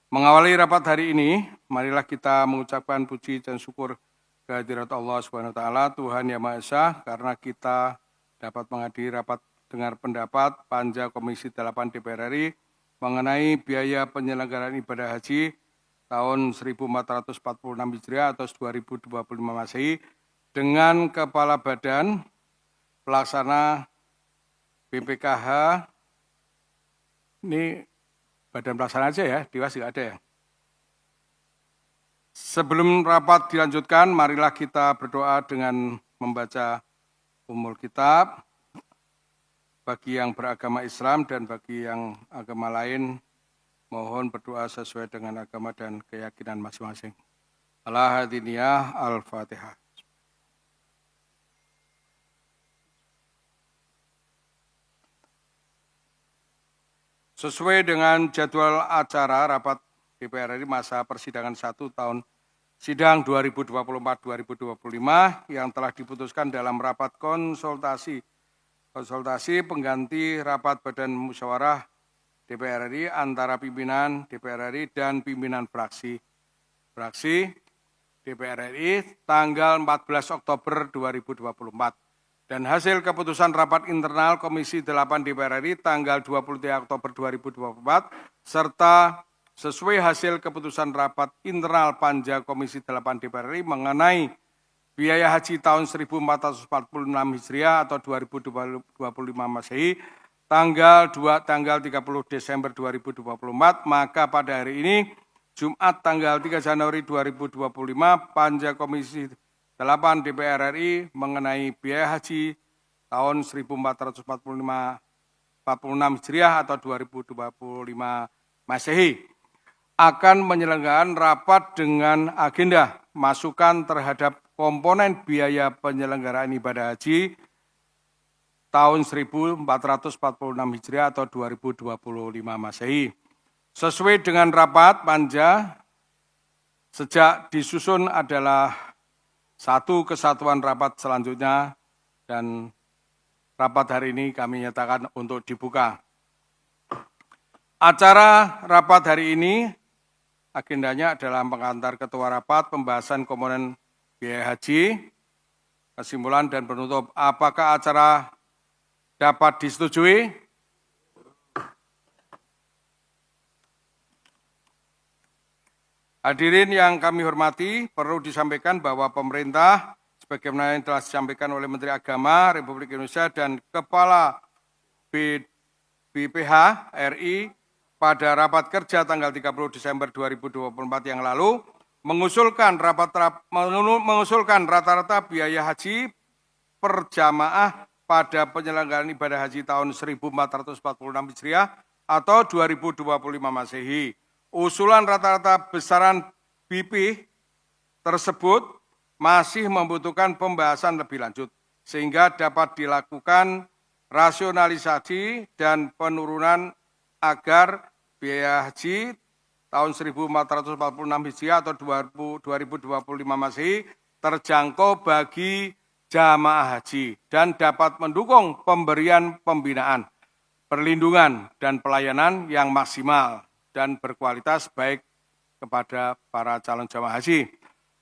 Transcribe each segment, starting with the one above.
Mengawali rapat hari ini, marilah kita mengucapkan puji dan syukur kehadirat Allah SWT, Tuhan Yang Maha Esa, karena kita dapat menghadiri rapat dengar pendapat Panja Komisi 8 DPR RI mengenai biaya penyelenggaraan ibadah haji tahun 1446 Hijriah atau 2025 Masehi dengan Kepala Badan Pelaksana BPKH. Ini Badan Pelaksana aja ya, Dewas nggak ada ya. Sebelum rapat dilanjutkan, marilah kita berdoa dengan membaca Ummul Kitab. Bagi yang beragama Islam dan bagi yang agama lain, mohon berdoa sesuai dengan agama dan keyakinan masing-masing. Al-Hadiniyah, Al-Fatihah. Sesuai dengan jadwal acara rapat DPR RI masa persidangan 1 tahun sidang 2024-2025 yang telah diputuskan dalam rapat konsultasi pengganti rapat Badan Musyawarah DPR RI antara pimpinan DPR RI dan pimpinan fraksi DPR RI tanggal 14 Oktober 2024. Dan hasil keputusan rapat internal Komisi 8 DPR RI tanggal 23 Oktober 2024, serta sesuai hasil keputusan rapat internal Panja Komisi 8 DPR RI mengenai biaya haji tahun 1446 Hijriah atau 2025 Masehi, tanggal 30 Desember 2024, maka pada hari ini, Jumat tanggal 3 Januari 2025, Panja Komisi 8 DPR RI mengenai biaya haji tahun 1446 Hijriah atau 2025 Masehi akan menyelenggarakan rapat dengan agenda masukan terhadap komponen biaya penyelenggaraan ibadah haji tahun 1446 Hijriah atau 2025 Masehi. Sesuai dengan rapat Panja, sejak disusun adalah satu kesatuan rapat selanjutnya dan rapat hari ini kami nyatakan untuk dibuka. Acara rapat hari ini agendanya adalah pengantar ketua rapat, pembahasan komponen biaya haji, kesimpulan dan penutup. Apakah acara dapat disetujui? Hadirin yang kami hormati, perlu disampaikan bahwa pemerintah, sebagaimana yang telah disampaikan oleh Menteri Agama Republik Indonesia dan Kepala BPH RI pada rapat kerja tanggal 30 Desember 2024 yang lalu, mengusulkan rata-rata biaya haji per jamaah pada penyelenggaraan ibadah haji tahun 1446 Hijriah atau 2025 Masehi. Usulan rata-rata besaran BP tersebut masih membutuhkan pembahasan lebih lanjut, sehingga dapat dilakukan rasionalisasi dan penurunan agar biaya haji tahun 1446 Hijriah atau 2025 Masehi terjangkau bagi jamaah haji dan dapat mendukung pemberian pembinaan, perlindungan, dan pelayanan yang maksimal dan berkualitas baik kepada para calon jamaah haji.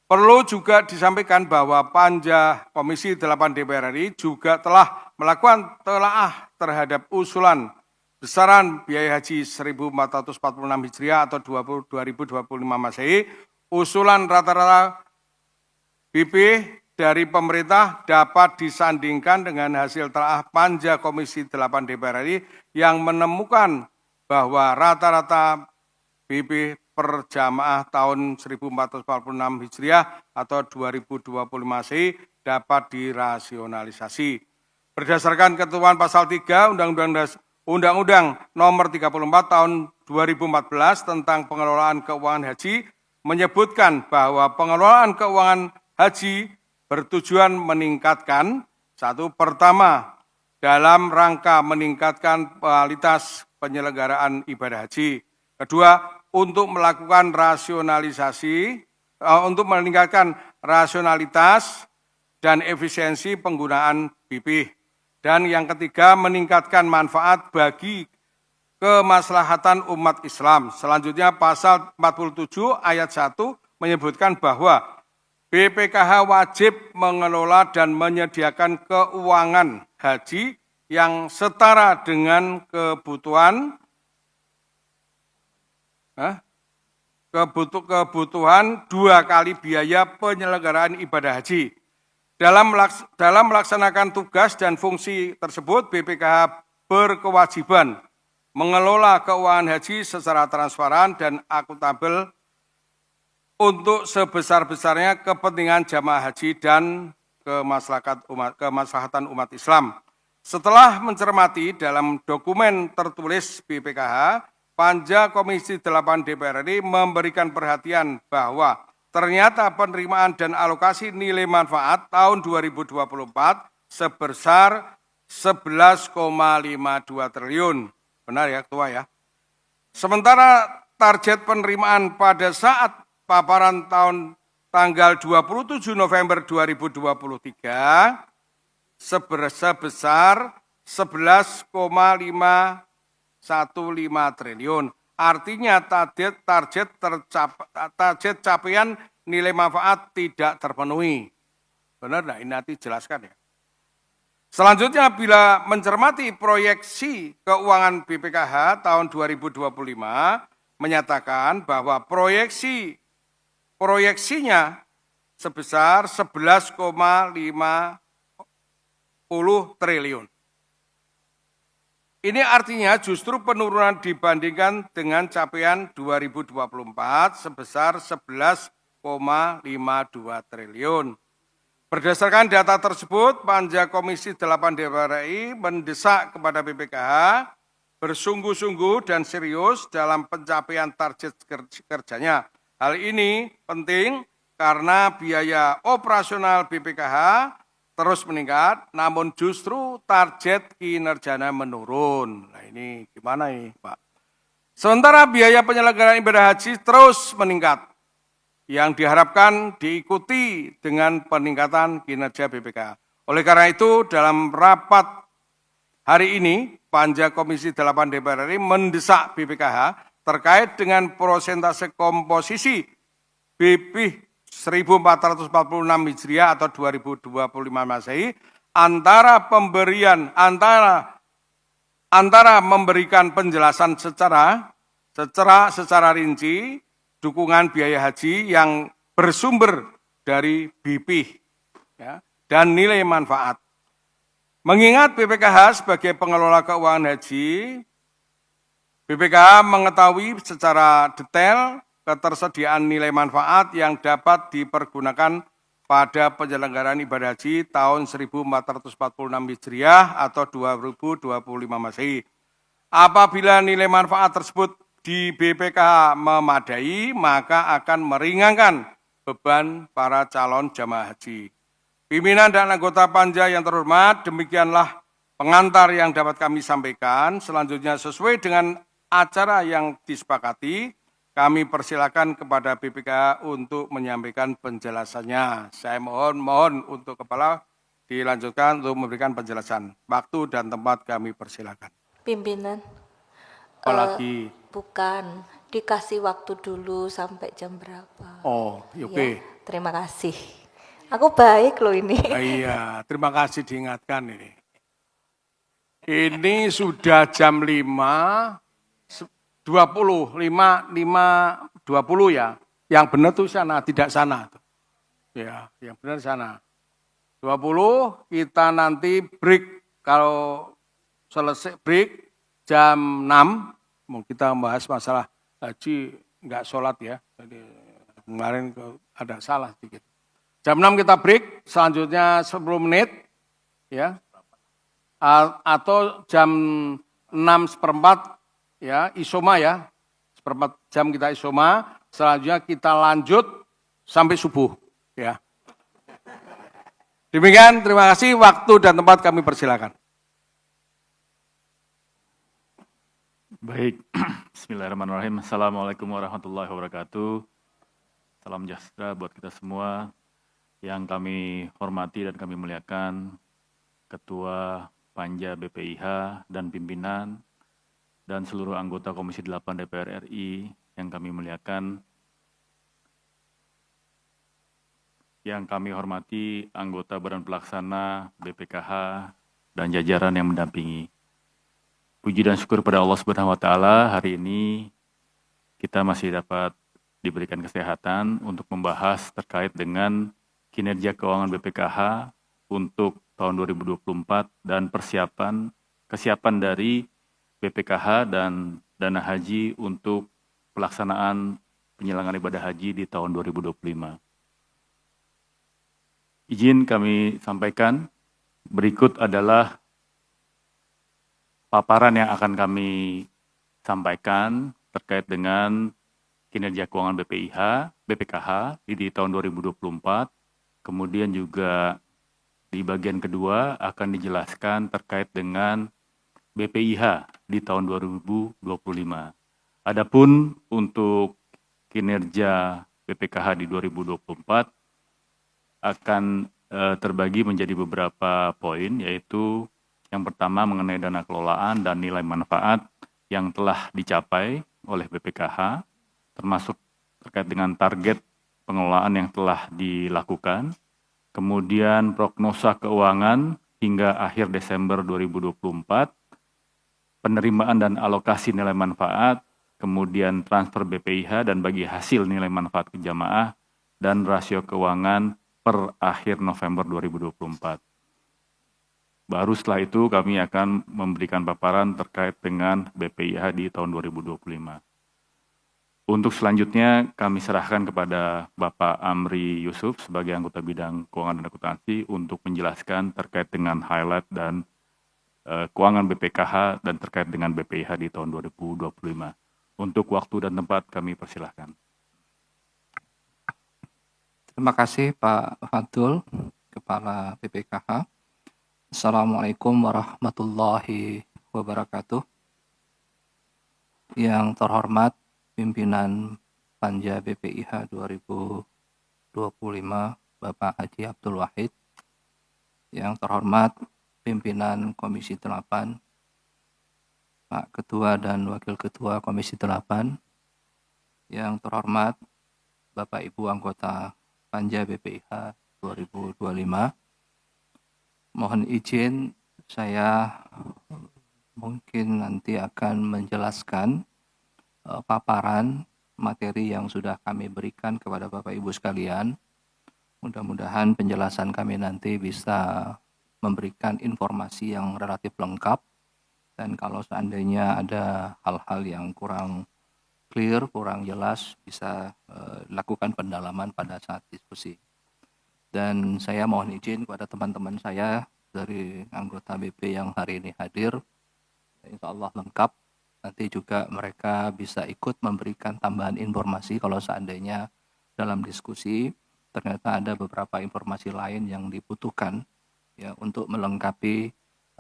Perlu juga disampaikan bahwa Panja Komisi 8 DPR RI juga telah melakukan telaah terhadap usulan besaran biaya haji 1446 Hijriah atau 2025 Masehi. Usulan rata-rata BP dari pemerintah dapat disandingkan dengan hasil telaah Panja Komisi 8 DPR RI yang menemukan bahwa rata-rata BP per jamaah tahun 1446 Hijriah atau 2025 Masehi dapat dirasionalisasi. Berdasarkan ketentuan pasal 3 Undang-Undang Nomor 34 Tahun 2014 tentang pengelolaan keuangan haji menyebutkan bahwa pengelolaan keuangan haji bertujuan meningkatkan, satu, pertama, dalam rangka meningkatkan kualitas penyelenggaraan ibadah haji. Kedua, untuk melakukan meningkatkan rasionalitas dan efisiensi penggunaan BP. Dan yang ketiga, meningkatkan manfaat bagi kemaslahatan umat Islam. Selanjutnya pasal 47 ayat 1 menyebutkan bahwa BPKH wajib mengelola dan menyediakan keuangan haji yang setara dengan kebutuhan 2 kali biaya penyelenggaraan ibadah haji. Dalam melaksanakan tugas dan fungsi tersebut, BPKH berkewajiban mengelola keuangan haji secara transparan dan akuntabel untuk sebesar-besarnya kepentingan jamaah haji dan kemaslahatan umat Islam. Setelah mencermati dalam dokumen tertulis BPKH, Panja Komisi 8 DPR RI memberikan perhatian bahwa ternyata penerimaan dan alokasi nilai manfaat tahun 2024 sebesar 11,52 triliun. Benar ya, Ketua ya? Sementara target penerimaan pada saat paparan tanggal 27 November 2023 sebesar 11,515 triliun. Artinya target capaian nilai manfaat tidak terpenuhi. Benar enggak? Ini nanti jelaskan ya. Selanjutnya bila mencermati proyeksi keuangan BPKH tahun 2025 menyatakan bahwa proyeksinya sebesar 11,50 triliun. Ini artinya justru penurunan dibandingkan dengan capaian 2024 sebesar 11,52 triliun. Berdasarkan data tersebut, Panja Komisi 8 DPR RI mendesak kepada BPKH bersungguh-sungguh dan serius dalam pencapaian target kerjanya. Hal ini penting karena biaya operasional BPKH terus meningkat, namun justru target kinerjanya menurun. Nah ini gimana ini Pak? Sementara biaya penyelenggaraan ibadah haji terus meningkat, yang diharapkan diikuti dengan peningkatan kinerja BPKH. Oleh karena itu, dalam rapat hari ini, Panja Komisi 8 DPR RI mendesak BPKH terkait dengan persentase komposisi BP 1446 Hijriah atau 2025 Masehi antara memberikan penjelasan secara rinci dukungan biaya haji yang bersumber dari BP ya, dan nilai manfaat. Mengingat BPKH sebagai pengelola keuangan haji, BPKH mengetahui secara detail ketersediaan nilai manfaat yang dapat dipergunakan pada penyelenggaraan ibadah haji tahun 1446 Hijriah atau 2025 Masehi. Apabila nilai manfaat tersebut di BPKH memadai, maka akan meringankan beban para calon jamaah haji. Pimpinan dan anggota Panja yang terhormat, demikianlah pengantar yang dapat kami sampaikan. Selanjutnya sesuai dengan acara yang disepakati, kami persilakan kepada BPKH untuk menyampaikan penjelasannya. Saya mohon untuk Kepala dilanjutkan untuk memberikan penjelasan. Waktu dan tempat kami persilakan. Pimpinan. Apalagi? Bukan, dikasih waktu dulu sampai jam berapa. Oh, oke. Ya, terima kasih. Aku baik loh ini. Iya, terima kasih diingatkan ini. Ini sudah jam 5.20 ya. Yang benar tuh sana, tidak sana. Ya, yang benar sana. 20 kita nanti break, kalau selesai break jam 6 kita membahas masalah haji enggak sholat ya. Jadi kemarin ada salah sedikit. Jam 6 kita break, selanjutnya 10 menit ya. Atau jam 6:15 ya, isoma ya. 1/4 jam kita isoma, selanjutnya kita lanjut sampai subuh ya. Demikian, terima kasih. Waktu dan tempat kami persilakan. Baik, bismillahirrahmanirrahim. Assalamualaikum warahmatullahi wabarakatuh. Salam sejahtera buat kita semua. Yang kami hormati dan kami muliakan Ketua Panja BPIH dan pimpinan, dan seluruh anggota Komisi 8 DPR RI yang kami muliakan, yang kami hormati anggota Badan Pelaksana BPKH dan jajaran yang mendampingi. Puji dan syukur pada Allah Subhanahu wa taala, hari ini kita masih dapat diberikan kesehatan untuk membahas terkait dengan kinerja keuangan BPKH untuk tahun 2024 dan kesiapan dari BPKH dan dana haji untuk pelaksanaan penyelenggaraan ibadah haji di tahun 2025. Izin kami sampaikan, berikut adalah paparan yang akan kami sampaikan terkait dengan kinerja keuangan BPKH di tahun 2024. Kemudian juga di bagian kedua akan dijelaskan terkait dengan BPIH di tahun 2025. Adapun untuk kinerja BPKH di 2024 akan terbagi menjadi beberapa poin, yaitu yang pertama mengenai dana kelolaan dan nilai manfaat yang telah dicapai oleh BPKH, termasuk terkait dengan target pengelolaan yang telah dilakukan, kemudian prognosa keuangan hingga akhir Desember 2024, penerimaan dan alokasi nilai manfaat, kemudian transfer BPIH dan bagi hasil nilai manfaat ke jamaah, dan rasio keuangan per akhir November 2024. Baru setelah itu kami akan memberikan paparan terkait dengan BPIH di tahun 2025. Untuk selanjutnya kami serahkan kepada Bapak Amri Yusuf sebagai anggota bidang keuangan dan akuntansi untuk menjelaskan terkait dengan highlight dan keuangan BPKH dan terkait dengan BPIH di tahun 2025. Untuk waktu dan tempat kami persilahkan. Terima kasih Pak Fadul, Kepala BPKH. Assalamualaikum warahmatullahi wabarakatuh. Yang terhormat pimpinan Panja BPIH 2025 Bapak Haji Abdul Wahid. Yang terhormat pimpinan Komisi 8, Pak Ketua dan Wakil Ketua Komisi 8. Yang terhormat Bapak Ibu anggota Panja BPIH 2025. Mohon izin saya mungkin nanti akan menjelaskan paparan materi yang sudah kami berikan kepada Bapak Ibu sekalian. Mudah-mudahan penjelasan kami nanti bisa memberikan informasi yang relatif lengkap, dan kalau seandainya ada hal-hal yang kurang clear, kurang jelas, bisa lakukan pendalaman pada saat diskusi. Dan saya mohon izin kepada teman-teman saya dari anggota BP yang hari ini hadir, insya Allah lengkap. Nanti juga mereka bisa ikut memberikan tambahan informasi kalau seandainya dalam diskusi ternyata ada beberapa informasi lain yang dibutuhkan ya untuk melengkapi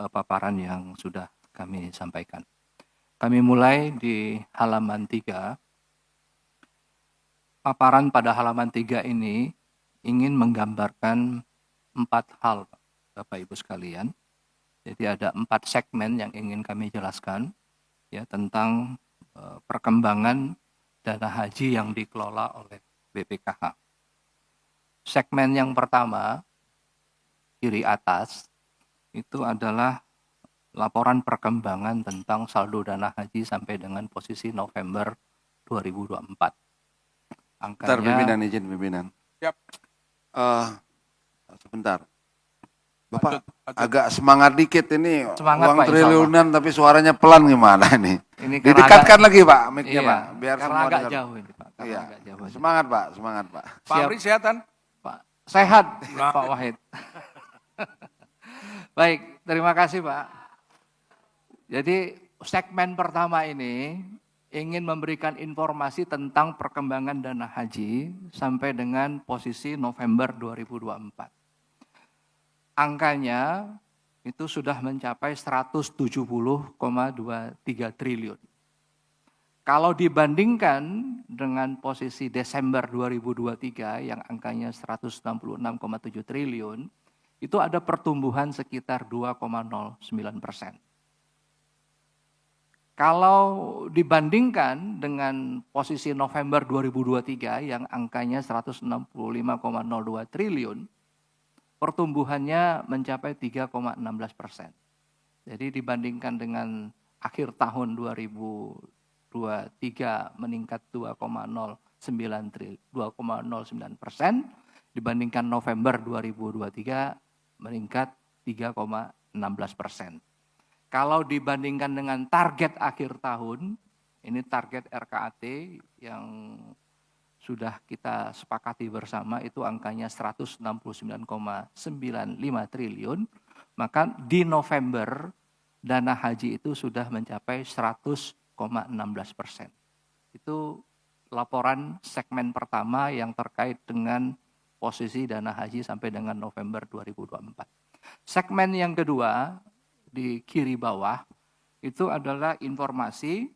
paparan yang sudah kami sampaikan. Kami mulai di halaman 3. Paparan pada halaman 3 ini ingin menggambarkan 4 hal, Bapak Ibu sekalian. Jadi ada 4 segmen yang ingin kami jelaskan ya tentang perkembangan dana haji yang dikelola oleh BPKH. Segmen yang pertama, kiri atas, itu adalah laporan perkembangan tentang saldo dana haji sampai dengan posisi November 2024. Angkanya, Bentar, pimpinan, izin pimpinan. Siap. Sebentar. Bapak agak semangat dikit ini. Semangat, uang Pak, triliunan tapi suaranya pelan gimana nih? ini karena Didekatkan lagi Pak mic-nya iya, Pak. Biar karena semua agak dengar. jauh ini Pak. Karena Iya. agak jauh. Semangat Pak, semangat Pak. Pak Siap. Amri sehatan? Pak, sehat Pak Wahid. Baik, terima kasih Pak. Jadi segmen pertama ini ingin memberikan informasi tentang perkembangan dana haji sampai dengan posisi November 2024. Angkanya itu sudah mencapai 170,23 triliun. Kalau dibandingkan dengan posisi Desember 2023 yang angkanya 166,7 triliun, itu ada pertumbuhan sekitar 2,09%. Kalau dibandingkan dengan posisi November 2023 yang angkanya 165,02 triliun, pertumbuhannya mencapai 3,16%. Jadi dibandingkan dengan akhir tahun 2023 meningkat 2,09%, dibandingkan November 2023 meningkat 3,16%. Kalau dibandingkan dengan target akhir tahun, ini target RKAT yang sudah kita sepakati bersama itu angkanya 169,95 triliun, maka di November dana haji itu sudah mencapai 100,16%. Itu laporan segmen pertama yang terkait dengan posisi dana haji sampai dengan November 2024. Segmen yang kedua di kiri bawah itu adalah informasi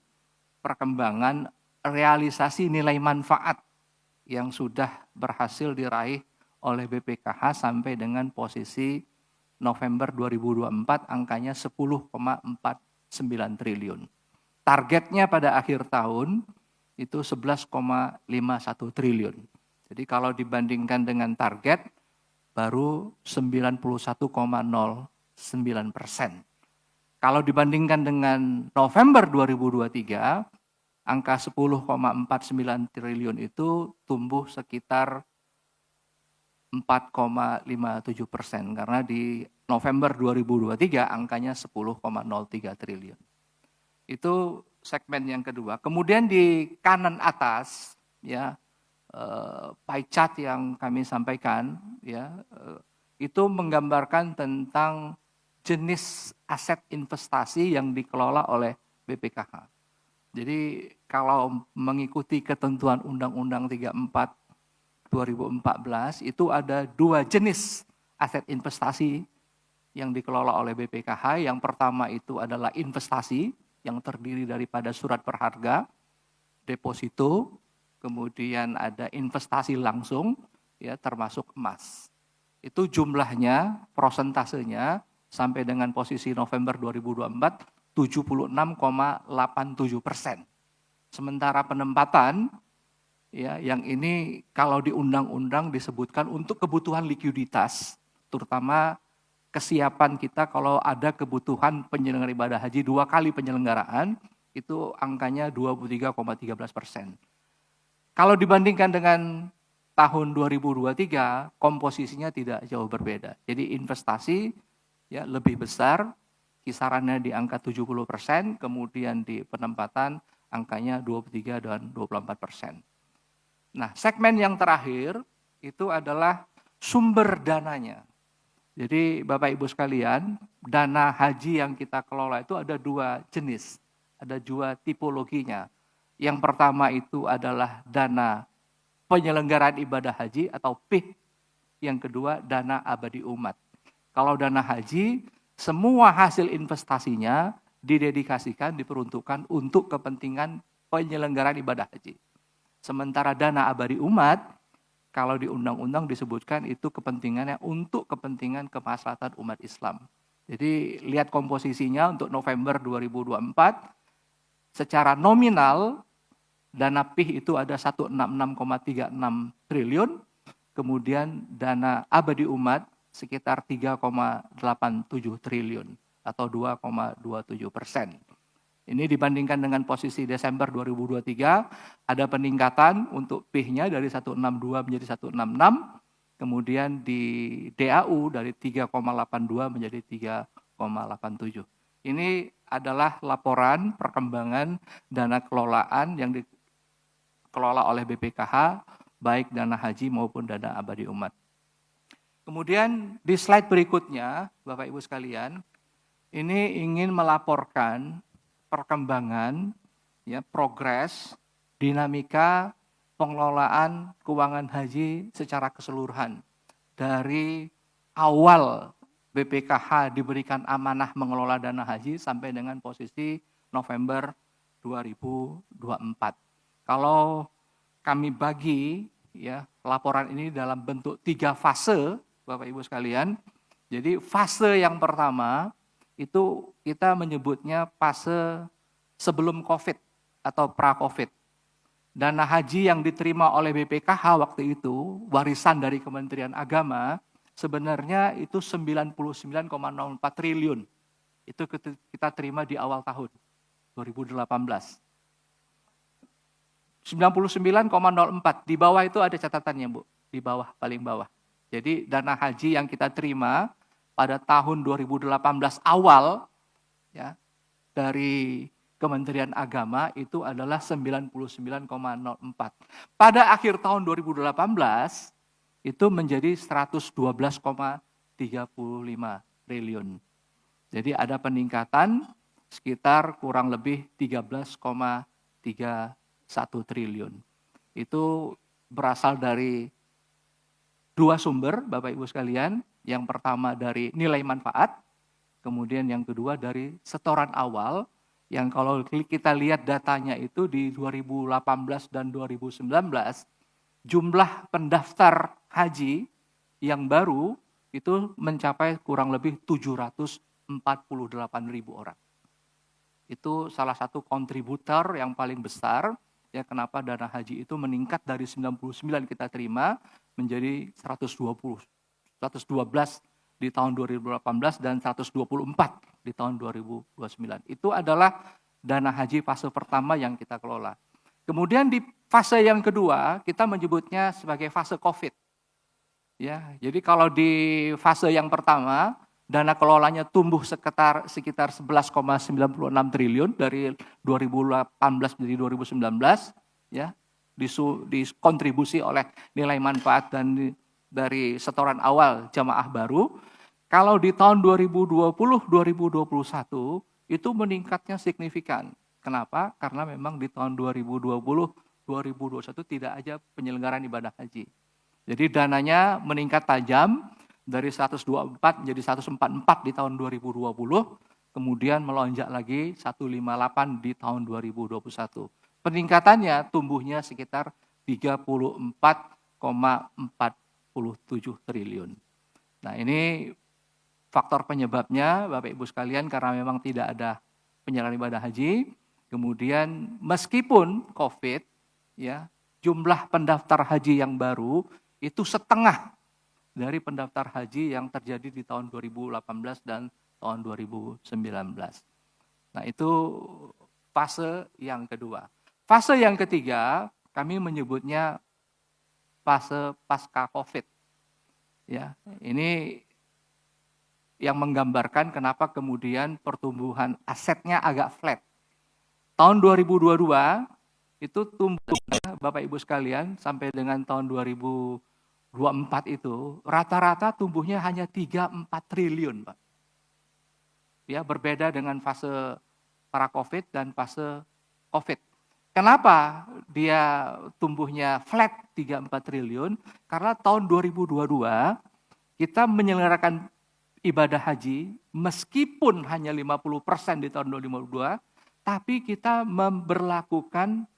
perkembangan realisasi nilai manfaat yang sudah berhasil diraih oleh BPKH sampai dengan posisi November 2024 angkanya 10,49 triliun. Targetnya pada akhir tahun itu 11,51 triliun. Jadi kalau dibandingkan dengan target baru 91,09%. Kalau dibandingkan dengan November 2023, angka 10,49 triliun itu tumbuh sekitar 4,57%, karena di November 2023 angkanya 10,03 triliun. Itu segmen yang kedua. Kemudian di kanan atas, ya, pie chart yang kami sampaikan, ya, itu menggambarkan tentang jenis aset investasi yang dikelola oleh BPKH. Jadi kalau mengikuti ketentuan Undang-Undang 34 2014 itu ada dua jenis aset investasi yang dikelola oleh BPKH. Yang pertama itu adalah investasi yang terdiri daripada surat berharga, deposito, kemudian ada investasi langsung, ya, termasuk emas. Itu jumlahnya, prosentasenya sampai dengan posisi November 2024 76,87%. Sementara penempatan, ya, yang ini kalau di undang-undang disebutkan untuk kebutuhan likuiditas, terutama kesiapan kita kalau ada kebutuhan penyelenggara ibadah haji 2 kali penyelenggaraan, itu angkanya 23,13%. Kalau dibandingkan dengan tahun 2023, komposisinya tidak jauh berbeda. Jadi investasi, ya, lebih besar, kisarannya di angka 70%, kemudian di penempatan angkanya 23 dan 24%. Nah, segmen yang terakhir itu adalah sumber dananya. Jadi Bapak Ibu sekalian, dana haji yang kita kelola itu ada dua jenis, ada dua tipologinya. Yang pertama itu adalah dana penyelenggaraan ibadah haji atau PIH. Yang kedua dana abadi umat. Kalau dana haji, semua hasil investasinya didedikasikan, diperuntukkan untuk kepentingan penyelenggaraan ibadah haji. Sementara dana abadi umat, kalau di undang-undang disebutkan itu kepentingannya untuk kepentingan kemaslahatan umat Islam. Jadi lihat komposisinya untuk November 2024, secara nominal dana PIH itu ada 166,36 triliun, kemudian dana abadi umat sekitar 3,87 triliun atau 2,27%. Ini dibandingkan dengan posisi Desember 2023, ada peningkatan untuk PIH-nya dari 162 menjadi 166, kemudian di DAU dari 3,82 menjadi 3,87. Ini adalah laporan perkembangan dana kelolaan yang dikelola oleh BPKH, baik dana haji maupun dana abadi umat. Kemudian di slide berikutnya, Bapak Ibu sekalian, ini ingin melaporkan perkembangan, ya, progres, dinamika pengelolaan keuangan haji secara keseluruhan. Dari awal BPKH diberikan amanah mengelola dana haji sampai dengan posisi November 2024. Kalau kami bagi, ya, laporan ini dalam bentuk 3 fase, Bapak Ibu sekalian. Jadi fase yang pertama itu kita menyebutnya fase sebelum COVID atau pra-COVID. Dana haji yang diterima oleh BPKH waktu itu, warisan dari Kementerian Agama, sebenarnya itu 99,04 triliun. Itu kita terima di awal tahun 2018. 99,04, di bawah itu ada catatannya, Bu, di bawah, paling bawah. Jadi dana haji yang kita terima pada tahun 2018 awal, ya, dari Kementerian Agama itu adalah 99,04. Pada akhir tahun 2018 itu menjadi 112,35 triliun. Jadi ada peningkatan sekitar kurang lebih 13,31 triliun. Itu berasal dari dua sumber, Bapak Ibu sekalian. Yang pertama dari nilai manfaat, kemudian yang kedua dari setoran awal, yang kalau kita lihat datanya itu di 2018 dan 2019, jumlah pendaftar haji yang baru itu mencapai kurang lebih 748.000 orang. Itu salah satu kontributor yang paling besar, ya, kenapa dana haji itu meningkat dari 99 kita terima menjadi 112 di tahun 2018 dan 124 di tahun 2029. Itu adalah dana haji fase pertama yang kita kelola. Kemudian di fase yang kedua kita menyebutnya sebagai fase COVID. Ya, jadi kalau di fase yang pertama dana kelolanya tumbuh sekitar 11,96 triliun dari 2018 menjadi 2019, ya, dikontribusi oleh nilai manfaat dan dari setoran awal jamaah baru. Kalau di tahun 2020-2021 itu meningkatnya signifikan. Kenapa? Karena memang di tahun 2020-2021 tidak ada penyelenggaraan ibadah haji. Jadi dananya meningkat tajam dari 124 menjadi 144 di tahun 2020, kemudian melonjak lagi 158 di tahun 2021. Peningkatannya tumbuhnya sekitar 34,47 triliun. Nah, ini faktor penyebabnya, Bapak Ibu sekalian, karena memang tidak ada penyelenggaraan ibadah haji. Kemudian meskipun COVID, ya, jumlah pendaftar haji yang baru itu setengah dari pendaftar haji yang terjadi di tahun 2018 dan tahun 2019. Nah, itu fase yang kedua. Fase yang ketiga, kami menyebutnya fase pasca COVID. Ya, ini yang menggambarkan kenapa kemudian pertumbuhan asetnya agak flat. Tahun 2022 itu tumbuhnya, Bapak Ibu sekalian, sampai dengan tahun 2024 itu rata-rata tumbuhnya hanya 3-4 triliun, Pak. Ya, berbeda dengan fase para COVID dan fase COVID. Kenapa dia tumbuhnya flat 3-4 triliun? Karena tahun 2022 kita menyelenggarakan ibadah haji meskipun hanya 50% di tahun 2022, tapi kita memberlakukan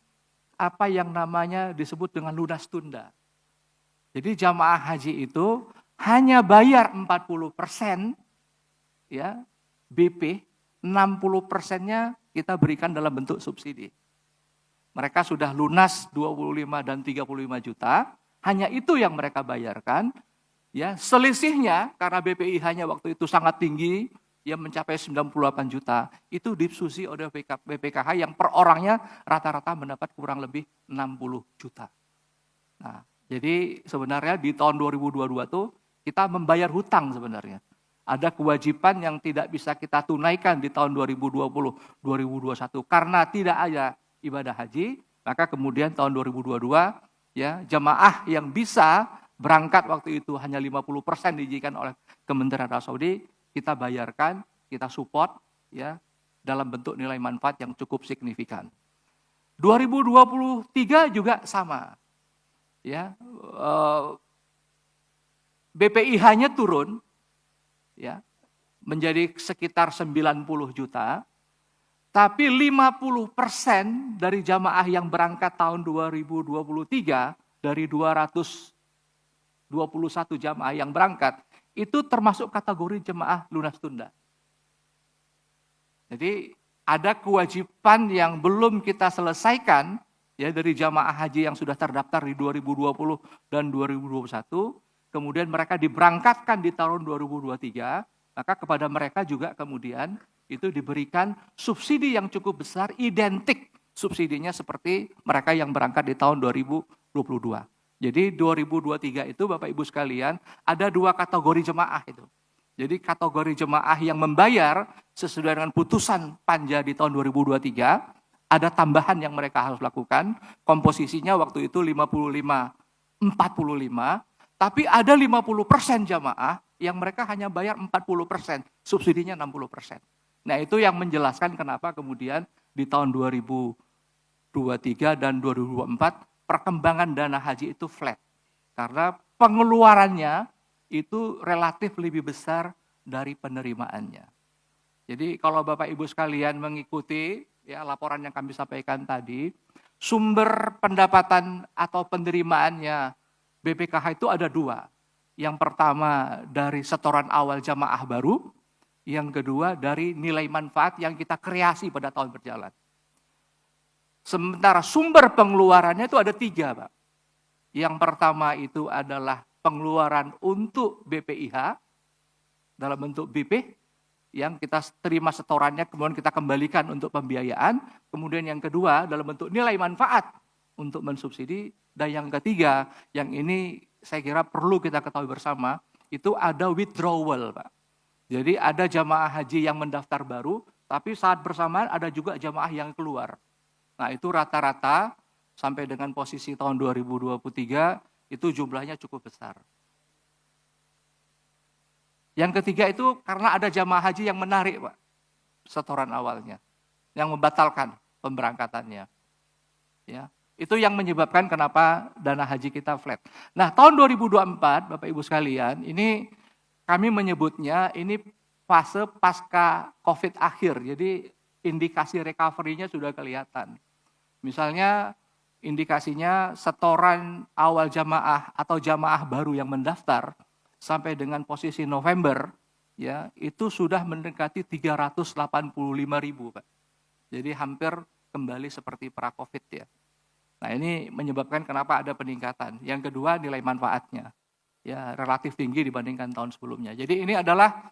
apa yang namanya disebut dengan lunas tunda. Jadi jamaah haji itu hanya bayar 40%, ya, BP, 60%-nya kita berikan dalam bentuk subsidi. Mereka sudah lunas 25 dan 35 juta, hanya itu yang mereka bayarkan. Ya, selisihnya karena BPIH-nya waktu itu sangat tinggi, yang mencapai 98 juta, itu disubsidi oleh BPKH yang per orangnya rata-rata mendapat kurang lebih 60 juta. Nah, jadi sebenarnya di tahun 2022 itu kita membayar hutang sebenarnya. Ada kewajiban yang tidak bisa kita tunaikan di tahun 2020-2021 karena tidak ada ibadah haji, maka kemudian tahun 2022 ya jamaah yang bisa berangkat waktu itu hanya 50% diizinkan oleh Kementerian Arab Saudi, kita bayarkan, kita support ya dalam bentuk nilai manfaat yang cukup signifikan. 2023 juga sama. Ya, BPIH-nya turun ya menjadi sekitar 90 juta. Tapi 50% dari jamaah yang berangkat tahun 2023 dari 221 jamaah yang berangkat itu termasuk kategori jemaah lunas tunda. Jadi ada kewajiban yang belum kita selesaikan ya dari jamaah haji yang sudah terdaftar di 2020 dan 2021, kemudian mereka diberangkatkan di tahun 2023, maka kepada mereka juga kemudian itu diberikan subsidi yang cukup besar, identik subsidinya seperti mereka yang berangkat di tahun 2022. Jadi 2023 itu Bapak Ibu sekalian ada 2 kategori jemaah itu. Jadi kategori jemaah yang membayar sesuai dengan putusan panja di tahun 2023, ada tambahan yang mereka harus lakukan, komposisinya waktu itu 55-45, tapi ada 50% jamaah yang mereka hanya bayar 40%, subsidinya 60%. Nah itu yang menjelaskan kenapa kemudian di tahun 2023 dan 2024 perkembangan dana haji itu flat. Karena pengeluarannya itu relatif lebih besar dari penerimaannya. Jadi kalau Bapak Ibu sekalian mengikuti ya laporan yang kami sampaikan tadi, sumber pendapatan atau penerimaannya BPKH itu ada 2. Yang pertama dari setoran awal jamaah baru, yang kedua dari nilai manfaat yang kita kreasi pada tahun berjalan. Sementara sumber pengeluarannya itu ada 3, Pak. Yang pertama itu adalah pengeluaran untuk BPIH dalam bentuk BP yang kita terima setorannya kemudian kita kembalikan untuk pembiayaan. Kemudian yang kedua dalam bentuk nilai manfaat untuk mensubsidi. Dan yang ketiga yang ini saya kira perlu kita ketahui bersama itu ada withdrawal, Pak. Jadi ada jamaah haji yang mendaftar baru tapi saat bersamaan ada juga jamaah yang keluar. Nah itu rata-rata sampai dengan posisi tahun 2023 itu jumlahnya cukup besar. Yang ketiga itu karena ada jamaah haji yang menarik, Pak, setoran awalnya, yang membatalkan pemberangkatannya. Ya, itu yang menyebabkan kenapa dana haji kita flat. Nah, tahun 2024, Bapak Ibu sekalian, ini kami menyebutnya ini fase pasca COVID akhir. Jadi indikasi recovery-nya sudah kelihatan. Misalnya indikasinya setoran awal jamaah atau jamaah baru yang mendaftar sampai dengan posisi November ya itu sudah mendekati 385.000, Pak. Jadi hampir kembali seperti pra-Covid ya. Nah, ini menyebabkan kenapa ada peningkatan. Yang kedua nilai manfaatnya ya relatif tinggi dibandingkan tahun sebelumnya. Jadi ini adalah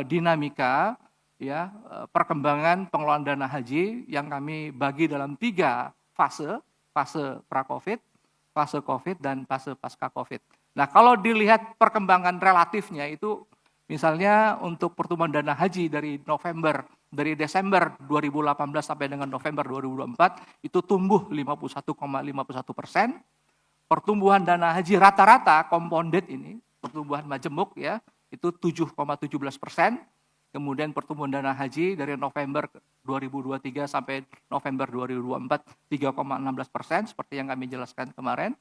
dinamika ya perkembangan pengelolaan dana haji yang kami bagi dalam 3 fase. Fase pra-Covid, fase Covid, dan fase pasca-Covid. Nah, kalau dilihat perkembangan relatifnya itu, misalnya untuk pertumbuhan dana haji dari Desember 2018 sampai dengan November 2024, itu tumbuh 51,51%. Pertumbuhan dana haji rata-rata, compounded ini, pertumbuhan majemuk ya, itu 7,17%. Kemudian pertumbuhan dana haji dari November 2023 sampai November 2024 3,16% seperti yang kami jelaskan kemarin.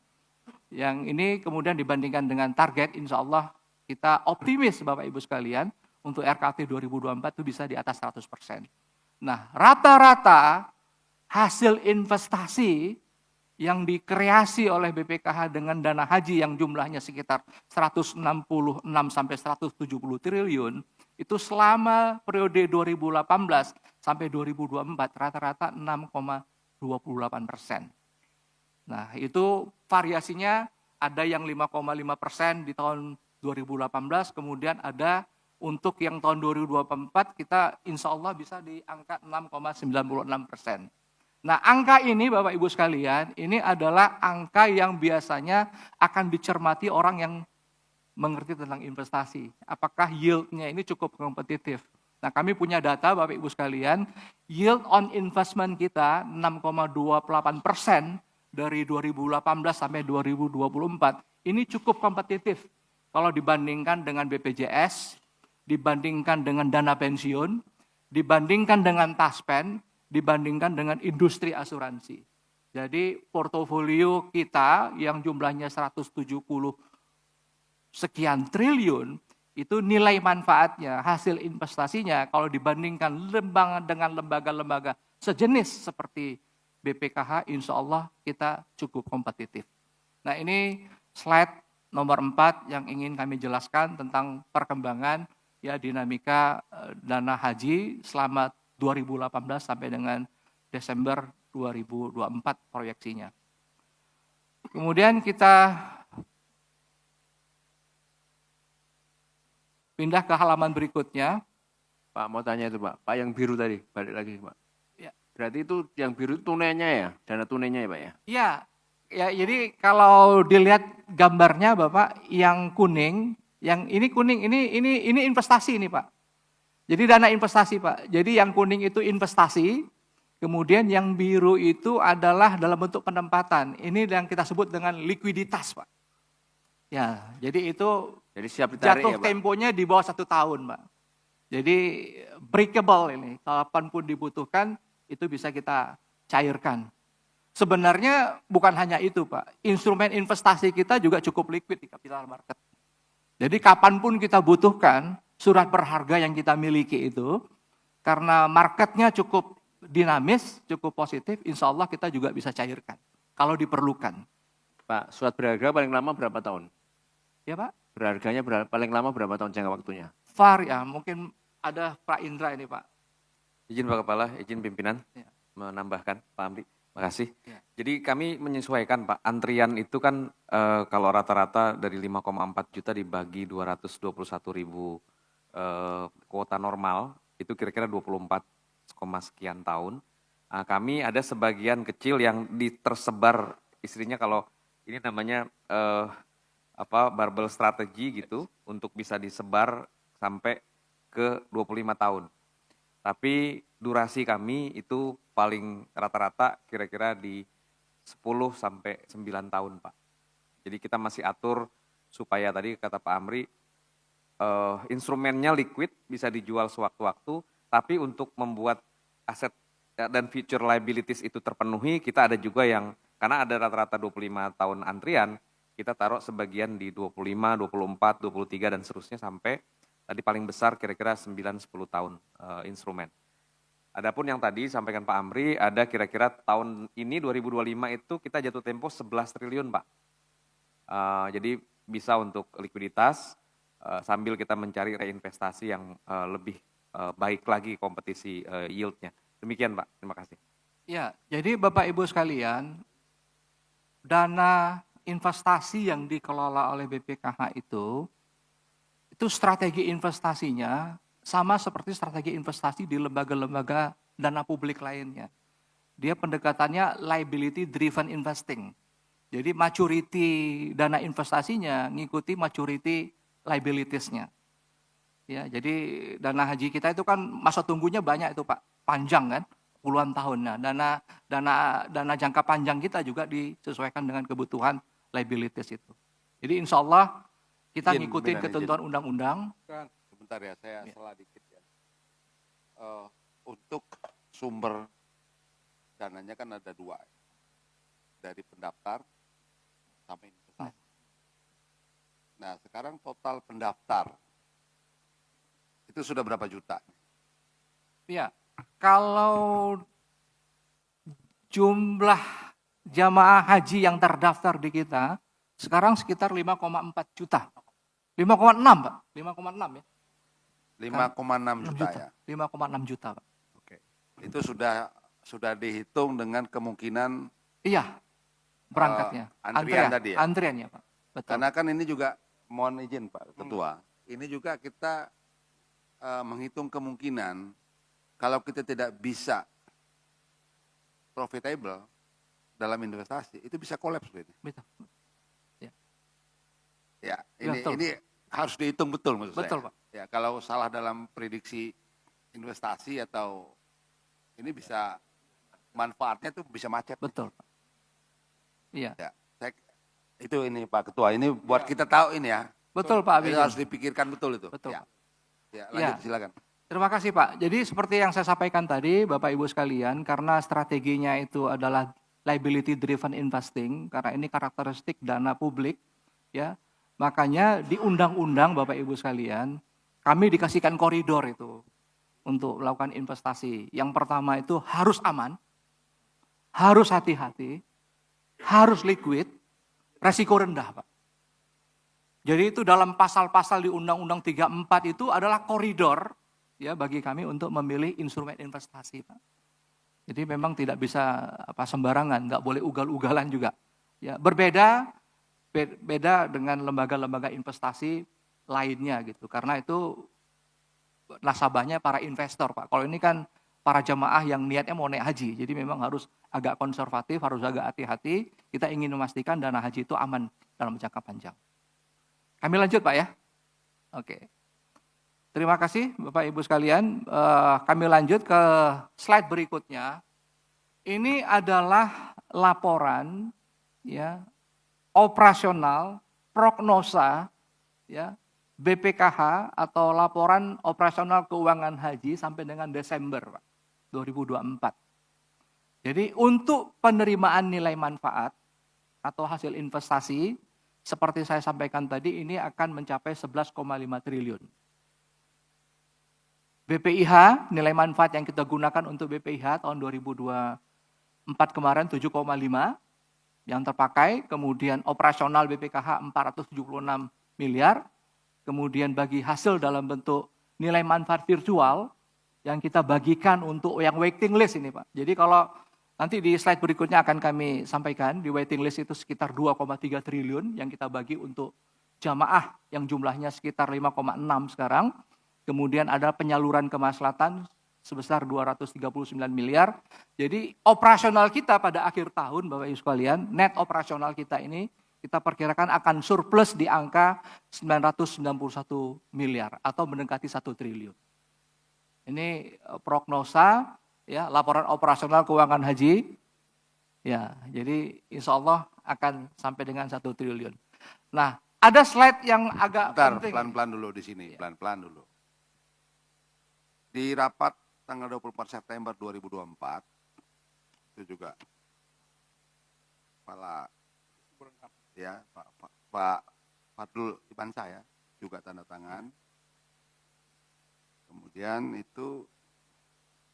Yang ini kemudian dibandingkan dengan target, insya Allah kita optimis Bapak Ibu sekalian untuk RKT 2024 itu bisa di atas 100%. Nah, rata-rata hasil investasi yang dikreasi oleh BPKH dengan dana haji yang jumlahnya sekitar 166 sampai 170 triliun, itu selama periode 2018 sampai 2024 rata-rata 6,28%. Nah, itu variasinya ada yang 5,5% di tahun 2018, kemudian ada untuk yang tahun 2024 kita insya Allah bisa di angka 6,96%. Nah, angka ini Bapak Ibu sekalian, ini adalah angka yang biasanya akan dicermati orang yang mengerti tentang investasi. Apakah yield-nya ini cukup kompetitif? Nah, kami punya data Bapak Ibu sekalian, yield on investment kita 6,28% dari 2018 sampai 2024. Ini cukup kompetitif kalau dibandingkan dengan BPJS, dibandingkan dengan dana pensiun, dibandingkan dengan taspen, dibandingkan dengan industri asuransi. Jadi portofolio kita yang jumlahnya 170 sekian triliun, itu nilai manfaatnya, hasil investasinya kalau dibandingkan dengan lembaga-lembaga sejenis seperti BPKH, insya Allah kita cukup kompetitif. Nah, ini slide nomor 4 yang ingin kami jelaskan tentang perkembangan ya dinamika dana haji selama 2018 sampai dengan Desember 2024 proyeksinya. Kemudian kita pindah ke halaman berikutnya. Pak, mau tanya itu Pak. Pak yang biru tadi, balik lagi Pak. Ya. Berarti itu yang biru itu tunainya ya? Dana tunainya ya Pak ya? Iya, ya jadi kalau dilihat gambarnya Bapak, yang kuning, yang ini kuning, ini investasi ini Pak. Jadi dana investasi Pak. Jadi yang kuning itu investasi, kemudian yang biru itu adalah dalam bentuk penempatan. Ini yang kita sebut dengan likuiditas Pak. Ya, jadi itu Jadi siap ditarik jatuh ya Pak? temponya di bawah 1 tahun Pak. Jadi breakable ini, kapanpun dibutuhkan itu bisa kita cairkan. Sebenarnya bukan hanya itu Pak, instrumen investasi kita juga cukup liquid di capital market. Jadi kapanpun kita butuhkan surat berharga yang kita miliki itu, karena marketnya cukup dinamis, cukup positif, insya Allah kita juga bisa cairkan kalau diperlukan. Pak, surat berharga paling lama berapa tahun? Ya Pak? Berharganya paling lama berapa tahun jangka waktunya? VAR ya, mungkin ada Pak Indra ini Pak. Izin Pak Kepala, izin pimpinan Ya. menambahkan Pak Amri. Makasih. Ya. Jadi kami menyesuaikan Pak, antrian itu kan kalau rata-rata dari 5,4 juta dibagi 221 ribu kuota normal, itu kira-kira 24, sekian tahun. Kami ada sebagian kecil yang tersebar, istrinya kalau ini namanya barbell strategi gitu, untuk bisa disebar sampai ke 25 tahun. Tapi durasi kami itu paling rata-rata kira-kira di 10 sampai 9 tahun, Pak. Jadi kita masih atur supaya tadi kata Pak Amri, instrumennya liquid, bisa dijual sewaktu-waktu, tapi untuk membuat aset dan future liabilities itu terpenuhi, kita ada juga yang, karena ada rata-rata 25 tahun antrian, kita taruh sebagian di 25, 24, 23, dan seterusnya sampai tadi paling besar kira-kira 9-10 tahun instrumen. Adapun yang tadi sampaikan Pak Amri, ada kira-kira tahun ini 2025 itu kita jatuh tempo 11 triliun Pak. Jadi bisa untuk likuiditas sambil kita mencari reinvestasi yang lebih baik lagi kompetisi yieldnya. Demikian Pak, terima kasih. Ya, jadi Bapak Ibu sekalian, dana investasi yang dikelola oleh BPKH itu strategi investasinya sama seperti strategi investasi di lembaga-lembaga dana publik lainnya. Dia pendekatannya liability driven investing. Jadi maturity dana investasinya ngikuti maturity liabilities-nya. Ya, jadi dana haji kita itu kan masa tunggunya banyak itu Pak, panjang kan, puluhan tahun. Nah, dana jangka panjang kita juga disesuaikan dengan kebutuhan liabilities itu. Jadi insya Allah kita ngikutin ketentuan undang-undang. Sebentar ya, saya salah dikit ya. Untuk sumber dananya kan ada 2. Dari pendaftar sampai investasi. Nah, sekarang total pendaftar itu sudah berapa juta? Ya, kalau jumlah jamaah haji yang terdaftar di kita sekarang sekitar 5,4 juta. 5,6 Pak, 5,6 ya. 5,6 juta ya. 5,6 juta Pak. Oke. Itu sudah dihitung dengan kemungkinan Iya, berangkatnya. antrian tadi ya? Antriannya Pak, betul. Karena kan ini juga, mohon izin Pak Ketua, ini juga kita menghitung kemungkinan kalau kita tidak bisa profitable dalam investasi, itu bisa kolaps. Betul. Ya, Betul. ini harus dihitung betul maksud saya. Betul Pak. Ya, kalau salah dalam prediksi investasi atau ini bisa manfaatnya tuh bisa macet. Betul Pak. Iya. Ya, itu ini Pak Ketua, ini buat kita tahu ini ya. Betul Pak Itu Abidin. harus dipikirkan betul itu. Betul Ya. Pak. Ya, lanjut Ya. silakan. Terima kasih Pak. Jadi seperti yang saya sampaikan tadi Bapak Ibu sekalian, karena strateginya itu adalah liability driven investing, karena ini karakteristik dana publik, ya. Makanya di undang-undang Bapak Ibu sekalian, kami dikasihkan koridor itu untuk melakukan investasi. Yang pertama itu harus aman, harus hati-hati, harus liquid, resiko rendah Pak. Jadi itu dalam pasal-pasal di Undang-Undang 34 itu adalah koridor ya bagi kami untuk memilih instrumen investasi, Pak. Jadi memang tidak bisa sembarangan, nggak boleh ugal-ugalan juga. Ya, beda dengan lembaga-lembaga investasi lainnya gitu. Karena itu nasabahnya para investor, Pak. Kalau ini kan para jemaah yang niatnya mau naik haji. Jadi memang harus agak konservatif, harus agak hati-hati. Kita ingin memastikan dana haji itu aman dalam jangka panjang. Kami lanjut, Pak ya. Oke. Terima kasih Bapak Ibu sekalian. Kami lanjut ke slide berikutnya. Ini adalah laporan ya operasional prognosa ya BPKH atau laporan operasional keuangan haji sampai dengan Desember Pak, 2024. Jadi untuk penerimaan nilai manfaat atau hasil investasi seperti saya sampaikan tadi ini akan mencapai 11,5 triliun. BPIH, nilai manfaat yang kita gunakan untuk BPIH tahun 2024 kemarin 7,5 yang terpakai, kemudian operasional BPKH 476 miliar, kemudian bagi hasil dalam bentuk nilai manfaat virtual yang kita bagikan untuk yang waiting list ini Pak. Jadi kalau nanti di slide berikutnya akan kami sampaikan, di waiting list itu sekitar 2,3 triliun yang kita bagi untuk jamaah yang jumlahnya sekitar 5,6 sekarang. Kemudian ada penyaluran kemaslahatan sebesar 239 miliar. Jadi operasional kita pada akhir tahun Bapak Ibu sekalian, net operasional kita ini kita perkirakan akan surplus di angka 991 miliar atau mendekati 1 triliun. Ini prognosa ya laporan operasional keuangan haji. Ya, jadi insya Allah akan sampai dengan 1 triliun. Nah, ada slide yang agak penting. Pelan-pelan dulu di sini, pelan-pelan dulu. Di rapat tanggal 24 September 2024, itu juga Kepala ya Pak Fadlul Ibansa ya, juga tanda tangan. Kemudian itu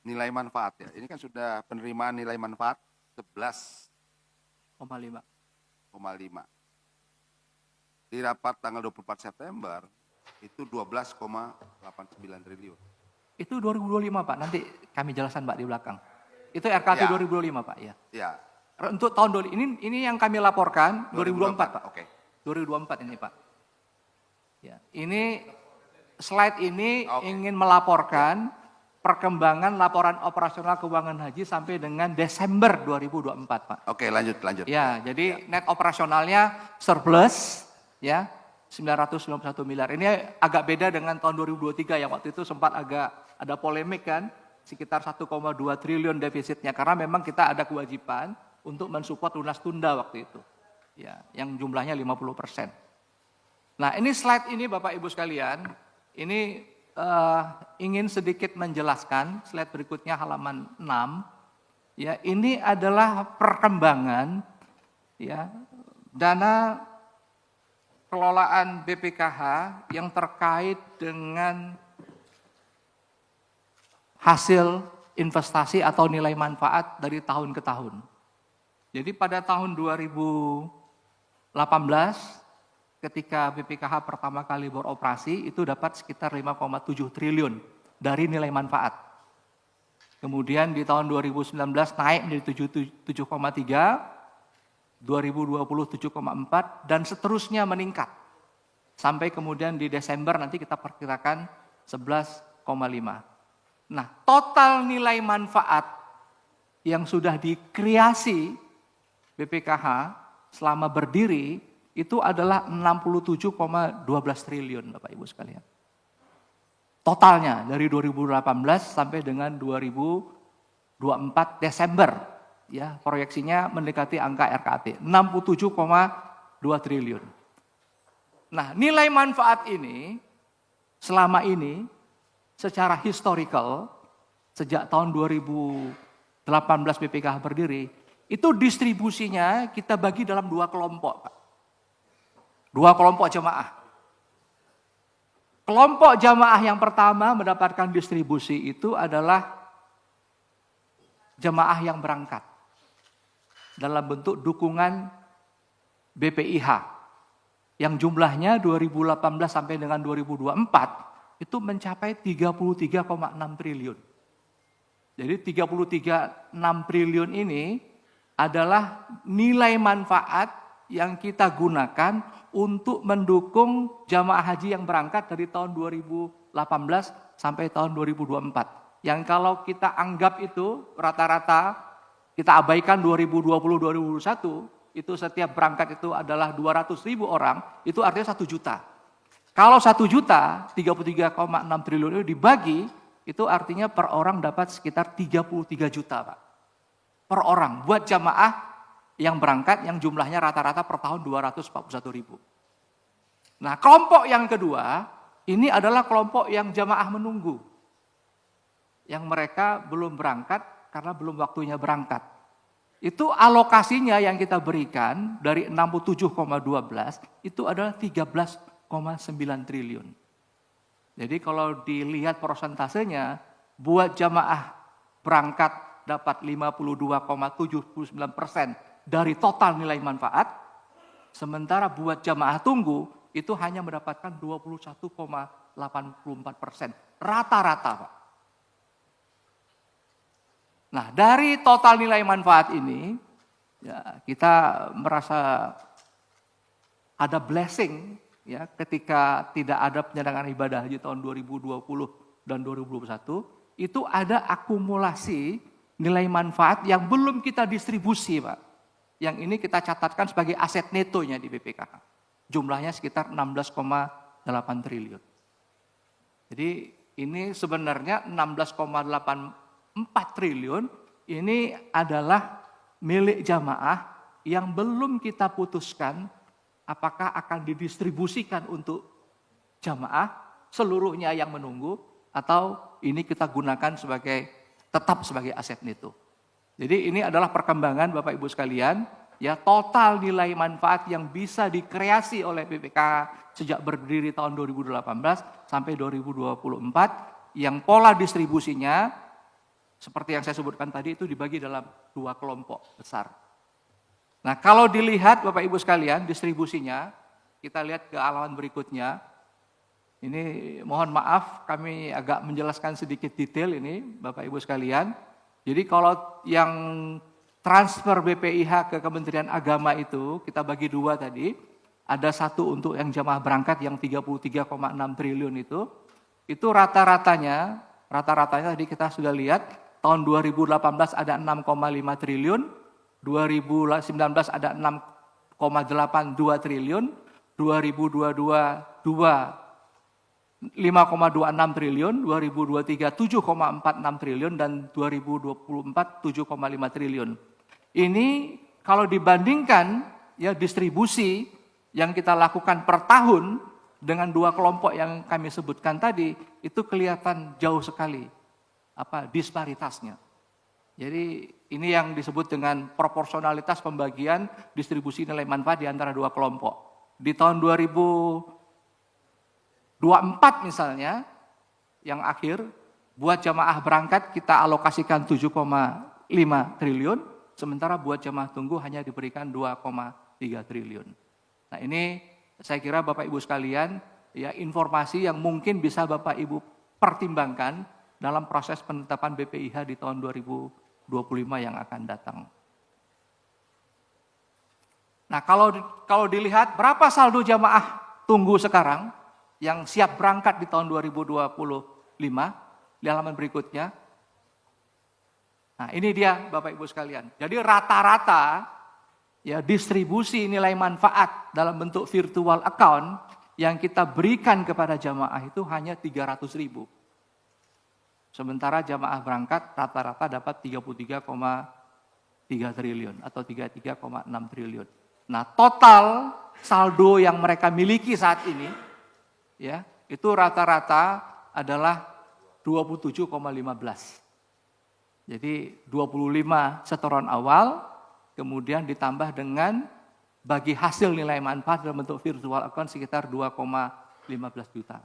nilai manfaat ya, ini kan sudah penerimaan nilai manfaat 11,5. Di rapat tanggal 24 September itu 12,89 triliun. Itu 2025 Pak, nanti kami jelaskan Pak di belakang. Itu RKP Ya. 2025 Pak ya. Ya, Untuk tahun ini yang kami laporkan 2024 Pak. Oke. 2024 ini Pak. Ya, ini slide ini ingin melaporkan perkembangan laporan operasional keuangan haji sampai dengan Desember 2024 Pak. Oke, lanjut. Ya, jadi net operasionalnya surplus ya 991 miliar. Ini agak beda dengan tahun 2023 yang waktu itu sempat agak ada polemik kan, sekitar 1,2 triliun defisitnya karena memang kita ada kewajiban untuk mensupport lunas tunda waktu itu. Ya, yang jumlahnya 50%. Nah, ini slide ini Bapak Ibu sekalian, ini ingin sedikit menjelaskan, slide berikutnya halaman 6. Ya, ini adalah perkembangan ya dana kelolaan BPKH yang terkait dengan hasil investasi atau nilai manfaat dari tahun ke tahun. Jadi pada tahun 2018 ketika BPKH pertama kali beroperasi itu dapat sekitar 5,7 triliun dari nilai manfaat. Kemudian di tahun 2019 naik menjadi 7,3, 2020 7,4 dan seterusnya meningkat. Sampai kemudian di Desember nanti kita perkirakan 11,5. Nah, total nilai manfaat yang sudah dikreasi BPKH selama berdiri itu adalah 67,12 triliun Bapak Ibu sekalian. Totalnya dari 2018 sampai dengan 2024 Desember. Ya, proyeksinya mendekati angka RKT 67,2 triliun. Nah, nilai manfaat ini selama ini secara historical sejak tahun 2018 BPKH berdiri, itu distribusinya kita bagi dalam 2 kelompok, Pak. 2 kelompok jemaah. Kelompok jemaah yang pertama mendapatkan distribusi itu adalah jemaah yang berangkat dalam bentuk dukungan BPIH yang jumlahnya 2018 sampai dengan 2024 itu mencapai 33,6 triliun. Jadi 33,6 triliun ini adalah nilai manfaat yang kita gunakan untuk mendukung jamaah haji yang berangkat dari tahun 2018 sampai tahun 2024. Yang kalau kita anggap itu rata-rata, kita abaikan 2020-2021, itu setiap berangkat itu adalah 200.000 orang, itu artinya 1 juta. Kalau 1 juta, 33,6 triliun itu dibagi, itu artinya per orang dapat sekitar 33 juta, Pak. Per orang, buat jamaah yang berangkat yang jumlahnya rata-rata per tahun 241.000. Nah, kelompok yang kedua, ini adalah kelompok yang jamaah menunggu. Yang mereka belum berangkat karena belum waktunya berangkat. Itu alokasinya yang kita berikan dari 67,12 itu adalah 13,9 triliun. Jadi kalau dilihat persentasenya, buat jamaah berangkat dapat 52,79% dari total nilai manfaat, sementara buat jamaah tunggu itu hanya mendapatkan 21,84%. Rata-rata, Pak. Nah, dari total nilai manfaat ini, ya, kita merasa ada blessing ya ketika tidak ada penyelenggaraan ibadah haji tahun 2020 dan 2021, itu ada akumulasi nilai manfaat yang belum kita distribusi, Pak. Yang ini kita catatkan sebagai aset netonya di BPKH. Jumlahnya sekitar 16,8 triliun. Jadi ini sebenarnya 16,84 triliun ini adalah milik jamaah yang belum kita putuskan apakah akan didistribusikan untuk jamaah seluruhnya yang menunggu atau ini kita gunakan tetap sebagai aset neto. Jadi ini adalah perkembangan Bapak Ibu sekalian, ya total nilai manfaat yang bisa dikreasi oleh BPKH sejak berdiri tahun 2018 sampai 2024 yang pola distribusinya seperti yang saya sebutkan tadi itu dibagi dalam 2 kelompok besar. Nah, kalau dilihat Bapak Ibu sekalian distribusinya, kita lihat ke halaman berikutnya. Ini mohon maaf kami agak menjelaskan sedikit detail ini Bapak Ibu sekalian. Jadi kalau yang transfer BPIH ke Kementerian Agama itu kita bagi 2 tadi. Ada 1 untuk yang jamaah berangkat yang 33,6 triliun itu rata-ratanya tadi kita sudah lihat tahun 2018 ada 6,5 triliun, 2019 ada 6,82 triliun, 2022 5,26 triliun, 2023 7,46 triliun, dan 2024 7,5 triliun. Ini kalau dibandingkan ya distribusi yang kita lakukan per tahun dengan 2 kelompok yang kami sebutkan tadi, itu kelihatan jauh sekali disparitasnya. Jadi ini yang disebut dengan proporsionalitas pembagian distribusi nilai manfaat di antara 2 kelompok. Di tahun 2024 misalnya, yang akhir, buat jamaah berangkat kita alokasikan 7,5 triliun, sementara buat jamaah tunggu hanya diberikan 2,3 triliun. Nah ini saya kira Bapak Ibu sekalian, ya informasi yang mungkin bisa Bapak Ibu pertimbangkan dalam proses penetapan BPIH di tahun 2025 yang akan datang. Nah kalau dilihat berapa saldo jamaah tunggu sekarang yang siap berangkat di tahun 2025, di halaman berikutnya. Nah ini dia Bapak Ibu sekalian. Jadi rata-rata ya distribusi nilai manfaat dalam bentuk virtual account yang kita berikan kepada jamaah itu hanya 300.000. Sementara jamaah berangkat rata-rata dapat 33,3 triliun atau 33,6 triliun. Nah, total saldo yang mereka miliki saat ini ya, itu rata-rata adalah 27,15. Jadi 25 setoran awal, kemudian ditambah dengan bagi hasil nilai manfaat dalam bentuk virtual account sekitar 2,15 juta.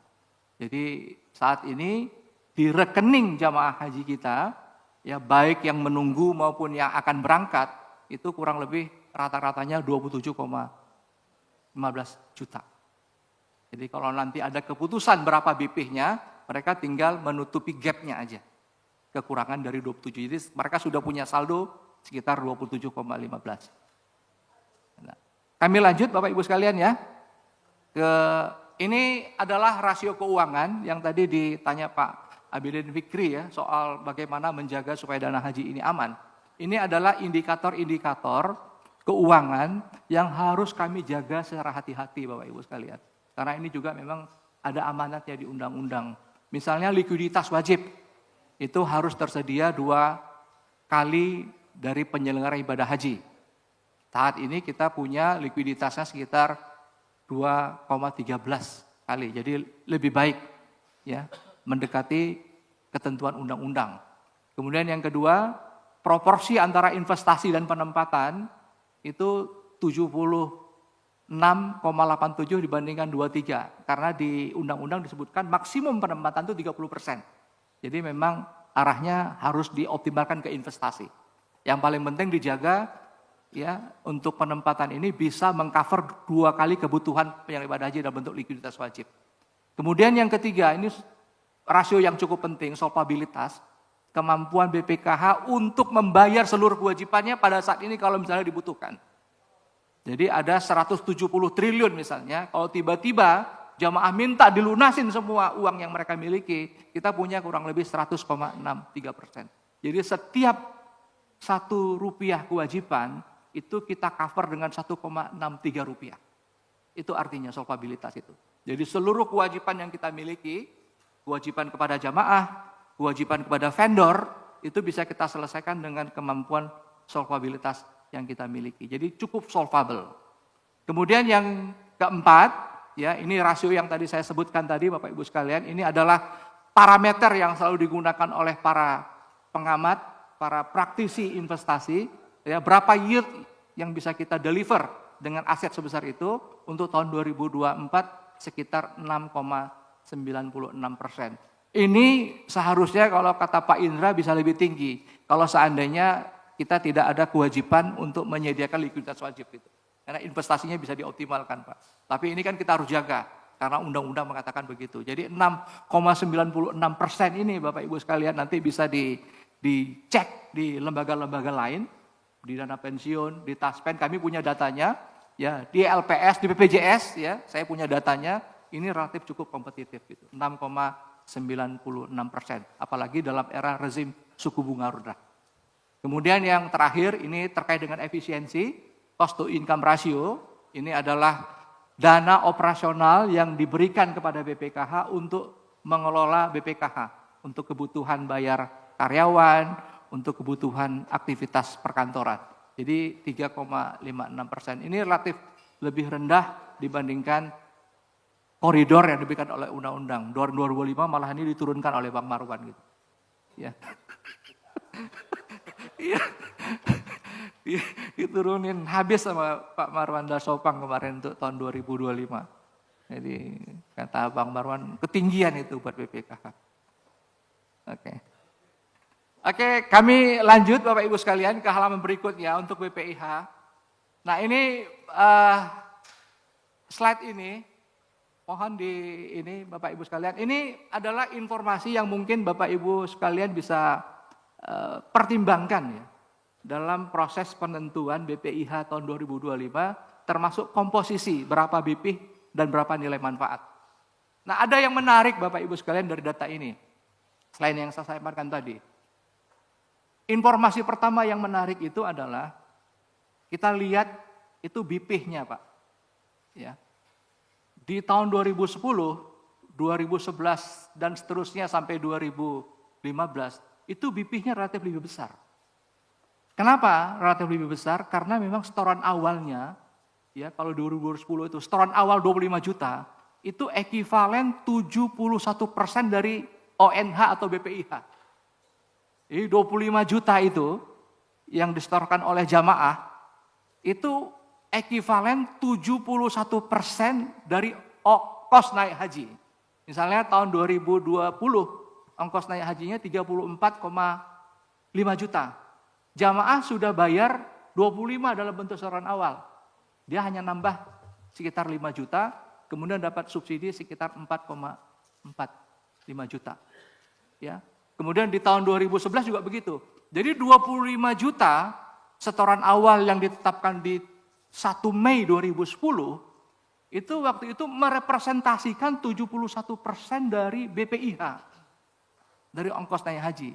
Jadi saat ini di rekening jamaah haji kita, ya baik yang menunggu maupun yang akan berangkat, itu kurang lebih rata-ratanya 27,15 juta. Jadi kalau nanti ada keputusan berapa BP-nya, mereka tinggal menutupi gap-nya aja. Kekurangan dari 27. Jadi mereka sudah punya saldo sekitar 27,15. Nah, kami lanjut Bapak Ibu sekalian ya. Ini adalah rasio keuangan yang tadi ditanya Pak Abidin Fikri ya, soal bagaimana menjaga supaya dana haji ini aman. Ini adalah indikator-indikator keuangan yang harus kami jaga secara hati-hati Bapak Ibu sekalian. Karena ini juga memang ada amanatnya di undang-undang. Misalnya likuiditas wajib, itu harus tersedia 2 kali dari penyelenggara ibadah haji. Saat ini kita punya likuiditasnya sekitar 2,13 kali. Jadi lebih baik ya, mendekati ketentuan undang-undang. Kemudian yang kedua, proporsi antara investasi dan penempatan itu 76,87 dibandingkan 23. Karena di undang-undang disebutkan maksimum penempatan itu 30%. Jadi memang arahnya harus dioptimalkan ke investasi. Yang paling penting dijaga ya, untuk penempatan ini bisa mengcover 2 kali kebutuhan penyelenggara ibadah haji dalam bentuk likuiditas wajib. Kemudian yang ketiga, ini rasio yang cukup penting, solvabilitas, kemampuan BPKH untuk membayar seluruh kewajibannya pada saat ini kalau misalnya dibutuhkan. Jadi ada 170 triliun misalnya, kalau tiba-tiba jamaah minta dilunasin semua uang yang mereka miliki, kita punya kurang lebih 100,63%. Jadi setiap 1 rupiah kewajiban, itu kita cover dengan 1,63 rupiah. Itu artinya solvabilitas itu. Jadi seluruh kewajiban yang kita miliki, kewajiban kepada jamaah, kewajiban kepada vendor, itu bisa kita selesaikan dengan kemampuan solvabilitas yang kita miliki. Jadi cukup solvable. Kemudian yang keempat, ya ini rasio yang tadi saya sebutkan tadi Bapak Ibu sekalian, ini adalah parameter yang selalu digunakan oleh para pengamat, para praktisi investasi. Ya, berapa yield yang bisa kita deliver dengan aset sebesar itu untuk tahun 2024 sekitar 6,96%. Ini seharusnya kalau kata Pak Indra bisa lebih tinggi. Kalau seandainya kita tidak ada kewajiban untuk menyediakan likuiditas wajib itu. Karena investasinya bisa dioptimalkan Pak. Tapi ini kan kita harus jaga karena undang-undang mengatakan begitu. Jadi 6,96% ini Bapak Ibu sekalian nanti bisa dicek di lembaga-lembaga lain. Di dana pensiun, di Taspen, kami punya datanya, ya di LPS, di BPJS, ya saya punya datanya, ini relatif cukup kompetitif, gitu, 6,96%, apalagi dalam era rezim suku bunga rendah. Kemudian yang terakhir, ini terkait dengan efisiensi, cost to income ratio, ini adalah dana operasional yang diberikan kepada BPKH untuk mengelola BPKH, untuk kebutuhan bayar karyawan, untuk kebutuhan aktivitas perkantoran. Jadi 3,56%. Ini relatif lebih rendah dibandingkan koridor yang diberikan oleh undang-undang. 2005 malah ini diturunkan oleh Bang Marwan gitu. Ya. Iya. Diturunin habis sama Pak Marwan Dasopang kemarin untuk tahun 2025. Jadi kata Bang Marwan ketinggian itu buat BPKH. Oke, kami lanjut Bapak Ibu sekalian ke halaman berikutnya untuk BPIH. Nah ini slide ini, mohon ini Bapak Ibu sekalian. Ini adalah informasi yang mungkin Bapak Ibu sekalian bisa pertimbangkan ya dalam proses penentuan BPIH tahun 2025, termasuk komposisi berapa BP dan berapa nilai manfaat. Nah ada yang menarik Bapak Ibu sekalian dari data ini, selain yang saya sampaikan tadi. Informasi pertama yang menarik itu adalah kita lihat itu BP-nya Pak. Ya. Di tahun 2010, 2011 dan seterusnya sampai 2015 itu BP-nya relatif lebih besar. Kenapa relatif lebih besar? Karena memang setoran awalnya ya kalau 2010 itu setoran awal 25 juta itu ekivalen 71% dari ONH atau BPIH. Jadi 25 juta itu yang disetorkan oleh jamaah itu ekivalen 71% dari ongkos naik haji. Misalnya tahun 2020 ongkos naik hajinya 34,5 juta. Jamaah sudah bayar 25 dalam bentuk setoran awal. Dia hanya nambah sekitar 5 juta, kemudian dapat subsidi sekitar 4,45 juta. Ya. Kemudian di tahun 2011 juga begitu. Jadi 25 juta setoran awal yang ditetapkan di 1 Mei 2010, itu waktu itu merepresentasikan 71% dari BPIH, dari ongkos naik haji.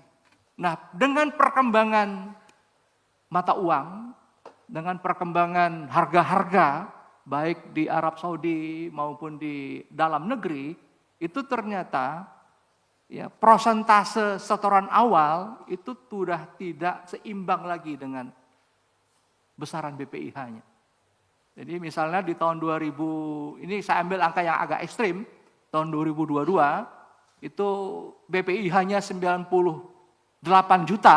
Nah, dengan perkembangan mata uang, dengan perkembangan harga-harga, baik di Arab Saudi maupun di dalam negeri, itu ternyata ya, prosentase setoran awal itu sudah tidak seimbang lagi dengan besaran BPIH-nya. Jadi misalnya di tahun 2000, ini saya ambil angka yang agak ekstrim, tahun 2022 itu BPIH-nya 98 juta,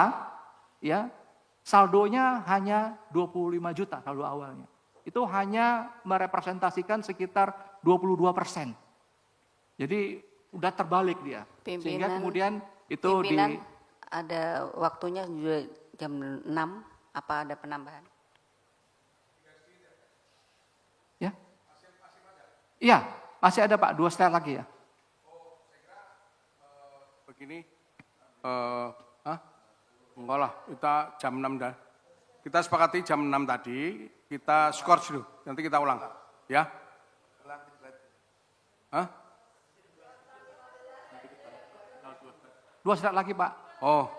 ya, saldonya hanya 25 juta saldo awalnya. Itu hanya merepresentasikan sekitar 22%. Jadi udah terbalik dia. Sehingga kemudian itu pimpinan ada waktunya juga jam 6, apa ada penambahan? Ya. Iya, masih ada Pak, 2 slide lagi ya. Begini, enggak lah, kita jam 6 dah. Kita sepakati jam 6 tadi, kita skor dulu, nanti kita ulang. Ya? Hah? 2 slide lagi Pak. Oh,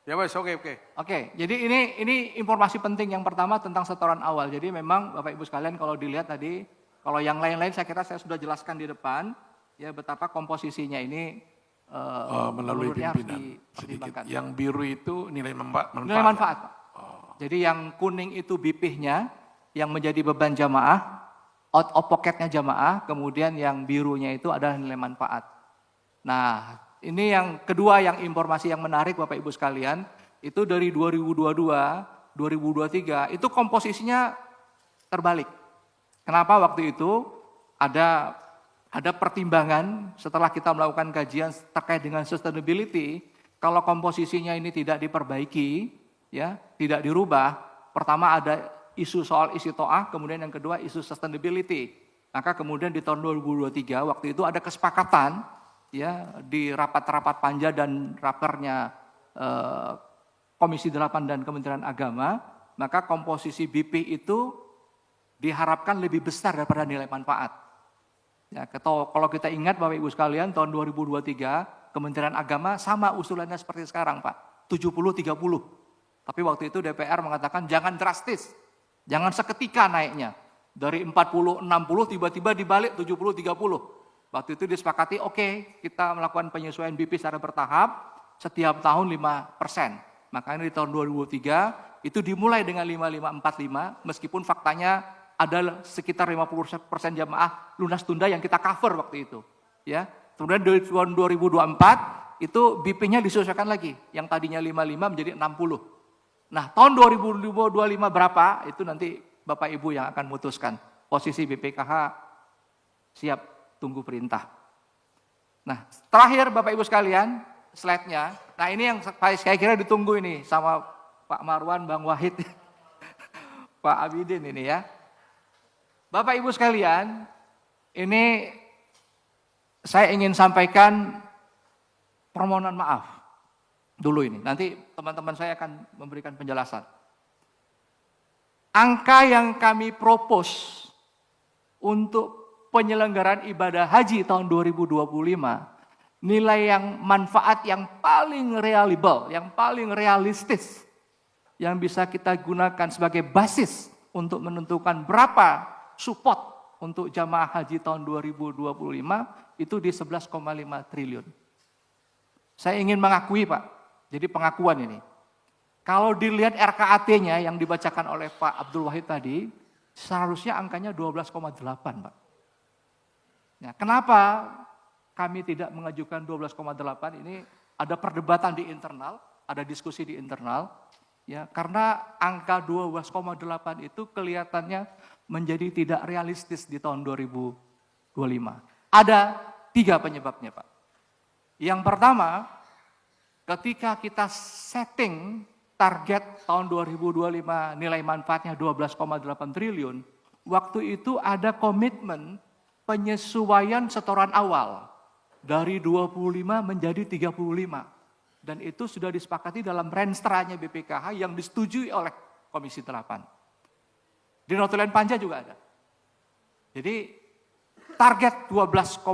ya wes, oke. Oke, jadi ini informasi penting yang pertama tentang setoran awal. Jadi memang Bapak Ibu sekalian kalau dilihat tadi, kalau yang lain-lain saya kira saya sudah jelaskan di depan, ya betapa komposisinya ini melalui menurutnya harus pimpinan sedikit. dipertimbangkan. Yang biru itu nilai manfaat. Nilai manfaat, Pak. Jadi yang kuning itu BP-nya, yang menjadi beban jamaah, out of pocket-nya jamaah, kemudian yang birunya itu adalah nilai manfaat. Nah, ini yang kedua, yang informasi yang menarik Bapak Ibu sekalian, itu dari 2022, 2023, itu komposisinya terbalik. Kenapa waktu itu ada pertimbangan setelah kita melakukan kajian terkait dengan sustainability, kalau komposisinya ini tidak diperbaiki, ya, tidak dirubah, pertama ada isu soal isi to'ah, kemudian yang kedua isu sustainability. Maka kemudian di tahun 2023 waktu itu ada kesepakatan, ya, di rapat-rapat panja dan rapernya Komisi 8 dan Kementerian Agama, maka komposisi BP itu diharapkan lebih besar daripada nilai manfaat. Ya, kalau kita ingat Bapak Ibu sekalian, tahun 2023 Kementerian Agama sama usulannya seperti sekarang Pak, 70-30. Tapi waktu itu DPR mengatakan jangan drastis, jangan seketika naiknya. Dari 40-60 tiba-tiba dibalik 70-30. Waktu itu disepakati oke, kita melakukan penyesuaian BP secara bertahap, setiap tahun 5%. Makanya di tahun 2023 itu dimulai dengan 5545, meskipun faktanya ada sekitar 50% jamaah lunas tunda yang kita cover waktu itu. Ya. Kemudian di tahun 2024 itu BP-nya disesuaikan lagi, yang tadinya 55 menjadi 60. Nah, tahun 2025 berapa, itu nanti Bapak Ibu yang akan memutuskan. Posisi BPKH siap tunggu perintah. Nah, terakhir Bapak Ibu sekalian, slide-nya. Nah, ini yang saya kira ditunggu ini sama Pak Marwan, Bang Wahid, Pak Abidin ini ya. Bapak Ibu sekalian, ini saya ingin sampaikan permohonan maaf dulu ini. Nanti teman-teman saya akan memberikan penjelasan. Angka yang kami propose untuk penyelenggaraan ibadah haji tahun 2025, nilai yang manfaat yang paling reliable, yang paling realistis, yang bisa kita gunakan sebagai basis untuk menentukan berapa support untuk jamaah haji tahun 2025 itu di 11,5 triliun. Saya ingin mengakui Pak, jadi pengakuan ini. Kalau dilihat RKAT-nya yang dibacakan oleh Pak Abdul Wahid tadi, seharusnya angkanya 12,8 Pak. Ya, kenapa kami tidak mengajukan 12,8? Ini ada perdebatan di internal, ada diskusi di internal. Ya, karena angka 12,8 itu kelihatannya menjadi tidak realistis di tahun 2025. Ada 3 penyebabnya Pak. Yang pertama, ketika kita setting target tahun 2025 nilai manfaatnya 12,8 triliun, waktu itu ada komitmen penyesuaian setoran awal dari 25 menjadi 35. Dan itu sudah disepakati dalam renstranya BPKH yang disetujui oleh Komisi 8. Di notulen panja juga ada. Jadi target 12,8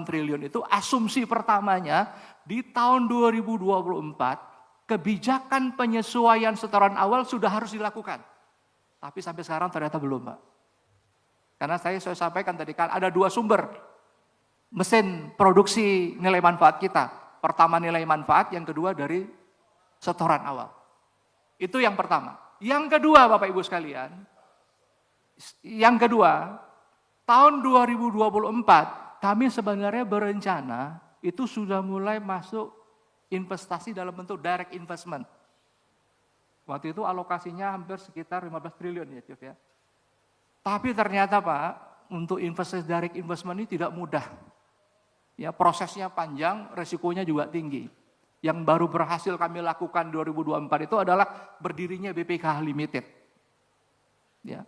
triliun itu asumsi pertamanya di tahun 2024 kebijakan penyesuaian setoran awal sudah harus dilakukan. Tapi sampai sekarang ternyata belum, Pak. Karena saya sampaikan tadi kan ada dua sumber mesin produksi nilai manfaat kita. Pertama nilai manfaat, yang kedua dari setoran awal. Itu yang pertama. Yang kedua Bapak Ibu sekalian, tahun 2024 kami sebenarnya berencana itu sudah mulai masuk investasi dalam bentuk direct investment. Waktu itu alokasinya hampir sekitar 15 triliun ya, Cuk ya. Tapi ternyata Pak, untuk investasi direct investment ini tidak mudah. Ya, prosesnya panjang, resikonya juga tinggi. Yang baru berhasil kami lakukan 2024 itu adalah berdirinya BPKH Limited. Ya.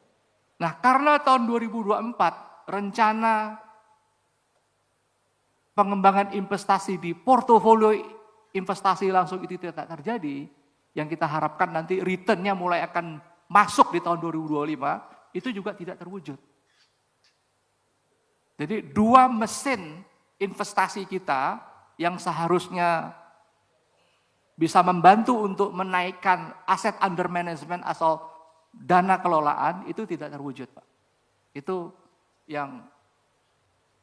Nah, karena tahun 2024 rencana pengembangan investasi di portofolio investasi langsung itu tidak terjadi, yang kita harapkan nanti return-nya mulai akan masuk di tahun 2025, itu juga tidak terwujud. Jadi dua mesin investasi kita yang seharusnya bisa membantu untuk menaikkan aset under management asal dana kelolaan itu tidak terwujud, Pak. Itu yang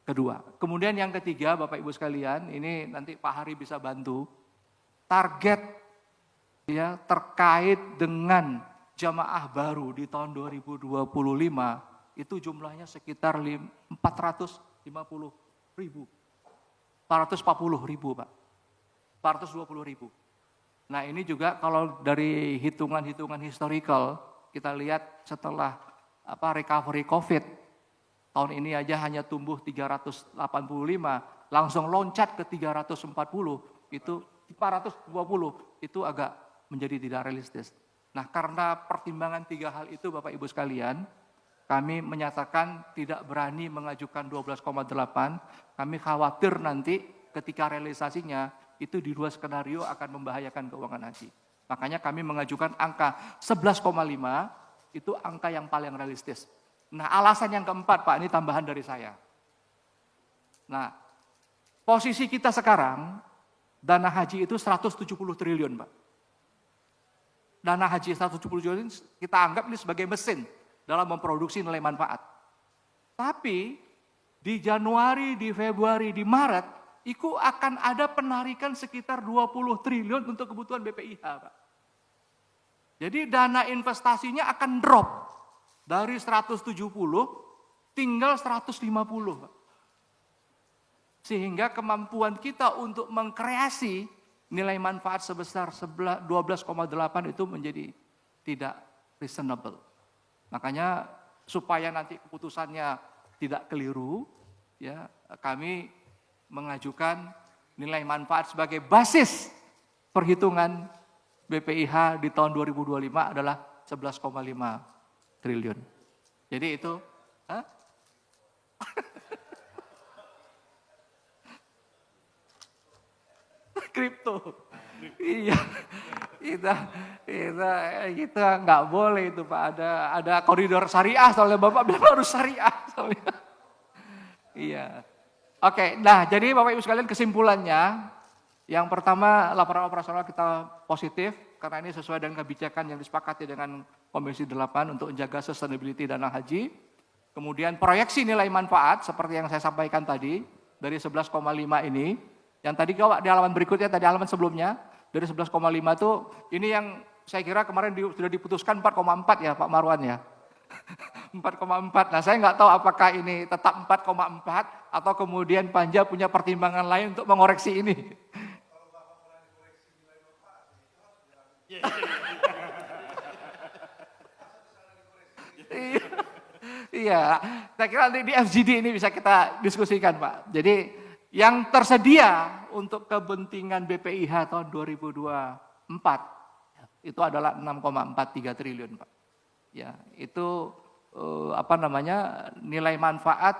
kedua. Kemudian yang ketiga, Bapak Ibu sekalian, ini nanti Pak Hari bisa bantu. Target ya terkait dengan jamaah baru di tahun 2025 itu jumlahnya sekitar 450 ribu. 440 ribu, Pak. 420 ribu. Nah ini juga kalau dari hitungan-hitungan historical, kita lihat setelah recovery COVID, tahun ini aja hanya tumbuh 385, langsung loncat ke 340, itu 420, itu agak menjadi tidak realistis. Nah karena pertimbangan tiga hal itu Bapak Ibu sekalian, kami menyatakan tidak berani mengajukan 12,8, kami khawatir nanti ketika realisasinya itu di dua skenario akan membahayakan keuangan haji. Makanya kami mengajukan angka 11,5, itu angka yang paling realistis. Nah alasan yang keempat Pak, ini tambahan dari saya. Nah posisi kita sekarang, dana haji itu 170 triliun Pak. Dana haji 170 triliun kita anggap ini sebagai mesin dalam memproduksi nilai manfaat. Tapi di Januari, di Februari, di Maret, itu akan ada penarikan sekitar 20 triliun untuk kebutuhan BPIH, Pak. Jadi dana investasinya akan drop dari 170 tinggal 150, Pak. Sehingga kemampuan kita untuk mengkreasi nilai manfaat sebesar 12,8 itu menjadi tidak reasonable. Makanya supaya nanti keputusannya tidak keliru, ya kami mengajukan nilai manfaat sebagai basis perhitungan BPIH di tahun 2025 adalah 11,5 triliun. Jadi itu, kripto. Iya, kita nggak boleh itu Pak, ada koridor syariah soalnya Bapak bilang harus syariah soalnya. Iya. Oke, nah jadi Bapak Ibu sekalian kesimpulannya, yang pertama laporan operasional kita positif karena ini sesuai dengan kebijakan yang disepakati dengan Komisi 8 untuk menjaga sustainability dana haji. Kemudian proyeksi nilai manfaat seperti yang saya sampaikan tadi dari 11,5 ini, yang tadi di halaman berikutnya, tadi halaman sebelumnya, dari 11,5 itu, ini yang saya kira kemarin sudah diputuskan 4,4 ya Pak Marwan ya. 4,4, nah saya nggak tahu apakah ini tetap 4,4 atau kemudian Panja punya pertimbangan lain untuk mengoreksi ini. Iya, saya kira nanti di FGD ini bisa kita diskusikan Pak. Jadi yang tersedia untuk kepentingan BPIH tahun 2024 itu adalah 6,43 triliun Pak. Ya, itu nilai manfaat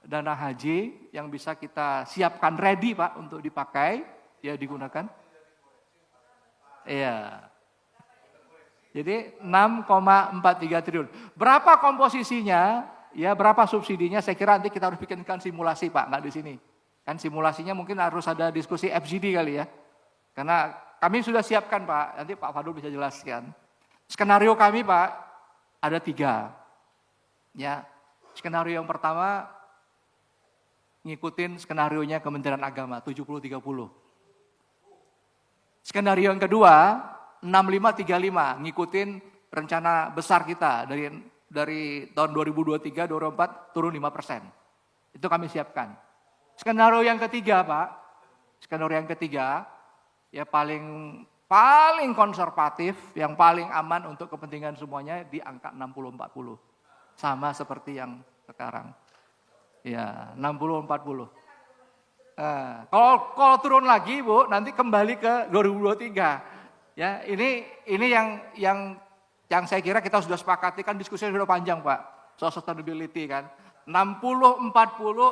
dana haji yang bisa kita siapkan ready Pak untuk dipakai, ya digunakan. Iya. Jadi 6,43 triliun. Berapa komposisinya, ya berapa subsidinya, saya kira nanti kita harus bikinkan simulasi Pak, nggak di sini. Kan simulasinya mungkin harus ada diskusi FGD kali ya. Karena kami sudah siapkan Pak, nanti Pak Fadul bisa jelaskan. Skenario kami Pak, ada 3. Ya, skenario yang pertama, ngikutin skenarionya Kementerian Agama, 70-30. Skenario yang kedua, 65-35, ngikutin rencana besar kita dari tahun 2023-2024 turun 5%. Itu kami siapkan. Skenario yang ketiga, Pak, skenario yang ketiga, ya paling konservatif, yang paling aman untuk kepentingan semuanya di angka 60-40. Sama seperti yang sekarang. Ya, 60-40. Kalau turun lagi, Bu, nanti kembali ke 2023. Ya, ini yang saya kira kita sudah sepakati, kan diskusinya sudah panjang Pak, soal sustainability kan. 60-40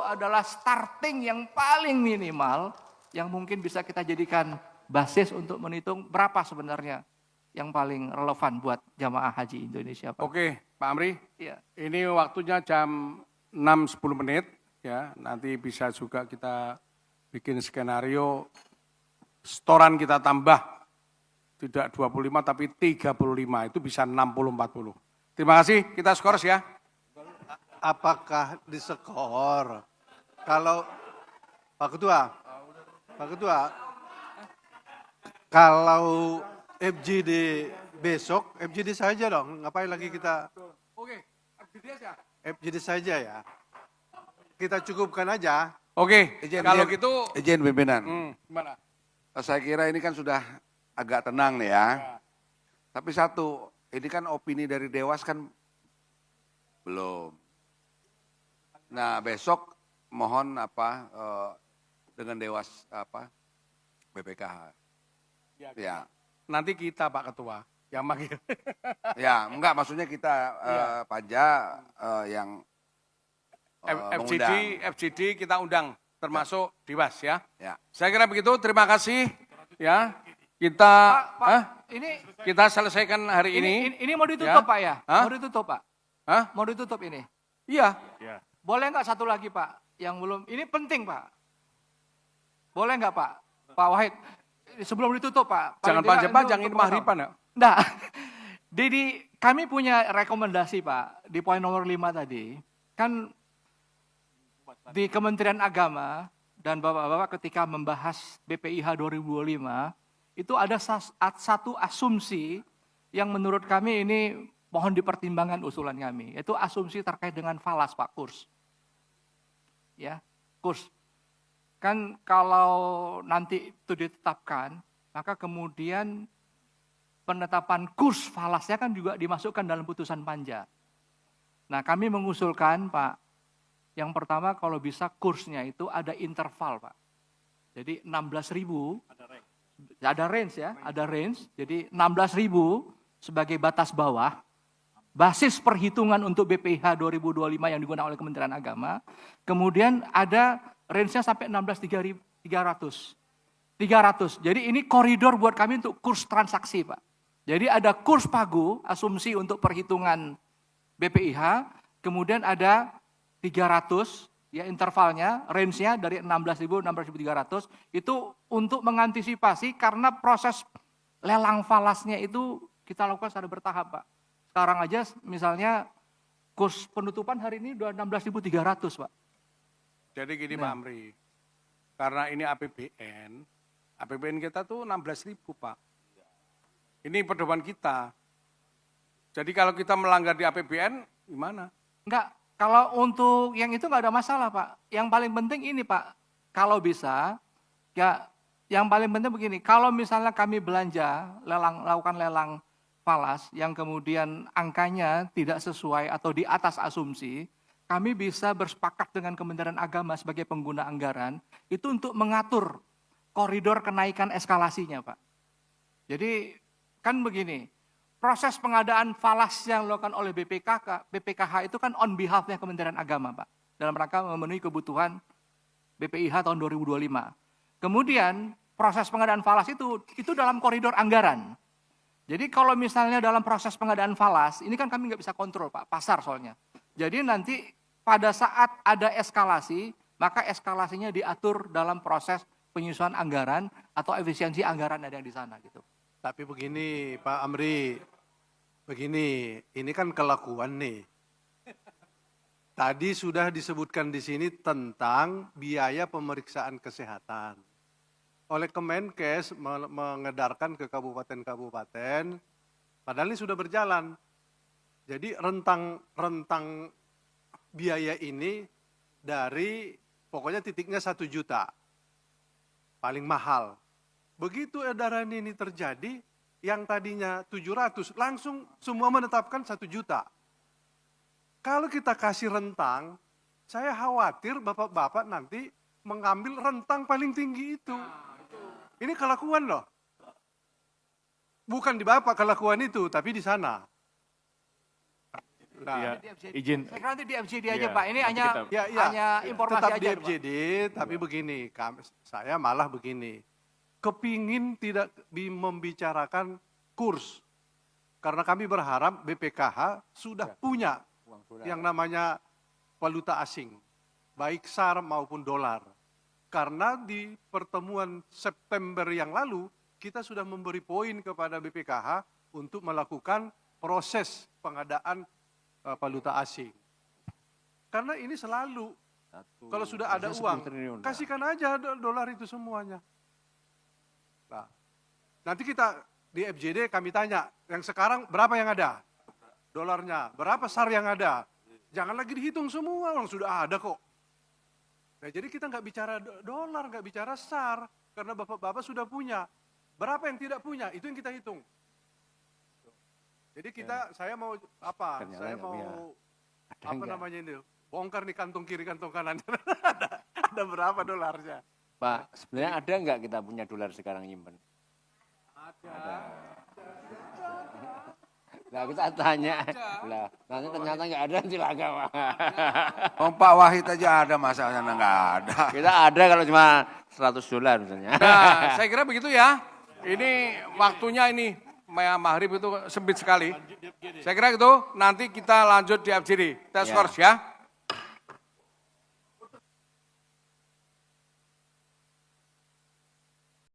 adalah starting yang paling minimal yang mungkin bisa kita jadikan basis untuk menghitung berapa sebenarnya yang paling relevan buat jamaah haji Indonesia Pak. Oke, Pak Amri. Iya. Ini waktunya jam 6.10 menit ya. Nanti bisa juga kita bikin skenario setoran kita tambah. Tidak 25 tapi 35, itu bisa 60-40. Terima kasih, kita skors ya. Apakah diskor? Kalau Pak Ketua, kalau FGD besok, FGD saja dong, ngapain lagi kita? Oke, FGD saja. FGD saja ya. Kita cukupkan aja. Oke, kalau gitu. Izin pimpinan. Gimana? Saya kira ini kan sudah agak tenang nih ya. Tapi satu, ini kan opini dari Dewas kan belum. Nah besok mohon dengan Dewas BPKH. Ya. Nanti kita Pak Ketua yang manggil. Ya, enggak maksudnya kita panja yang FGD kita undang termasuk Dewas ya. Ya. Saya kira begitu. Terima kasih ya. Kita kita selesaikan hari ini. Ini mau ditutup ya. Pak ya? Hah? Mau ditutup Pak? Hah? Mau ditutup ini? Iya. Boleh nggak satu lagi Pak? Yang belum, ini penting Pak. Boleh nggak Pak? Pak Wahid, sebelum ditutup Pak. Jangan panjang-panjang, ini mahriban ya. Enggak. Jadi kami punya rekomendasi Pak, di poin nomor 5 tadi. Kan di Kementerian Agama dan Bapak-Bapak ketika membahas BPIH 2025, itu ada satu asumsi yang menurut kami ini mohon dipertimbangkan usulan kami. Itu asumsi terkait dengan falas Pak, kurs. Ya, kurs. Kan kalau nanti itu ditetapkan, maka kemudian penetapan kurs falasnya kan juga dimasukkan dalam putusan panja. Nah kami mengusulkan Pak, yang pertama kalau bisa kursnya itu ada interval Pak. Jadi 16.000, ada range ya, ada range. Jadi 16.000 sebagai batas bawah, basis perhitungan untuk BPIH 2025 yang digunakan oleh Kementerian Agama. Kemudian ada range-nya sampai 16.300. Jadi ini koridor buat kami untuk kurs transaksi Pak. Jadi ada kurs pagu, asumsi untuk perhitungan BPIH, kemudian ada 300, ya intervalnya, range-nya dari 16.000, 16.300, itu untuk mengantisipasi karena proses lelang falasnya itu kita lakukan secara bertahap Pak. Sekarang aja misalnya kurs penutupan hari ini udah 16.300 Pak. Jadi gini Pak Amri, karena ini APBN kita tuh 16.000 Pak. Ini pedoman kita. Jadi kalau kita melanggar di APBN, gimana? Enggak, kalau untuk yang itu enggak ada masalah Pak. Yang paling penting ini Pak, kalau bisa, ya yang paling penting begini, kalau misalnya kami belanja, lakukan lelang falas, yang kemudian angkanya tidak sesuai atau di atas asumsi, kami bisa bersepakat dengan Kementerian Agama sebagai pengguna anggaran, itu untuk mengatur koridor kenaikan eskalasinya Pak. Jadi kan begini, proses pengadaan falas yang dilakukan oleh BPKH itu kan on behalf-nya Kementerian Agama Pak. dalam rangka memenuhi kebutuhan BPIH tahun 2025. Kemudian proses pengadaan falas itu dalam koridor anggaran. Jadi kalau misalnya dalam proses pengadaan falas, ini kan kami nggak bisa kontrol Pak, pasar soalnya. Jadi nanti pada saat ada eskalasi, maka eskalasinya diatur dalam proses penyusunan anggaran atau efisiensi anggaran ada yang di sana gitu. Tapi begini Pak Amri, begini, ini kan kelakuan nih. Tadi sudah disebutkan di sini tentang biaya pemeriksaan kesehatan. Oleh Kemenkes mengedarkan ke kabupaten-kabupaten, padahal ini sudah berjalan. Jadi rentang biaya ini dari pokoknya titiknya 1 juta, paling mahal. Begitu edaran ini terjadi, yang tadinya 700 langsung semua menetapkan 1 juta. Kalau kita kasih rentang, saya khawatir bapak-bapak nanti mengambil rentang paling tinggi itu. Ini kelakuan loh. Bukan di bapak kelakuan itu, tapi di sana. Nah, Ya, izin. Saya kira nanti di FGD aja Iya, Pak, ini nanti hanya kita- hanya informasi tetap aja. di Pak. FGD, tapi begini, saya malah begini. Kepingin tidak membicarakan kurs. Karena kami berharap BPKH sudah punya yang namanya valuta asing, baik SAR maupun dolar. Karena di pertemuan September yang lalu, kita sudah memberi poin kepada BPKH untuk melakukan proses pengadaan valuta asing. Karena ini selalu, kalau sudah ada uang, kasihkan aja dolar itu semuanya. Nah, nanti kita di FJD kami tanya, yang sekarang berapa yang ada? Dolarnya, berapa SAR yang ada? Jangan lagi dihitung semua, orang sudah ada kok. Nah, jadi kita nggak bicara dolar, nggak bicara SAR, karena bapak-bapak sudah punya. Berapa yang tidak punya, itu yang kita hitung. Jadi saya mau apa? Saya mau apa namanya ini? Bongkar nih kantong kiri, kantong kanan. Ada berapa dolarnya? Pak, sebenarnya ada nggak kita punya dolar sekarang nyimpen? Ada. Nah kita tanya, lah nanti ternyata nggak ada silakan Pak. Pak Wahid aja ada, masa sana nggak ada. Kita ada kalau cuma 100 dolar misalnya. Nah, saya kira begitu ya. Ini waktunya ini maghrib itu sempit sekali. Saya kira itu nanti kita lanjut di FGD. Task force ya.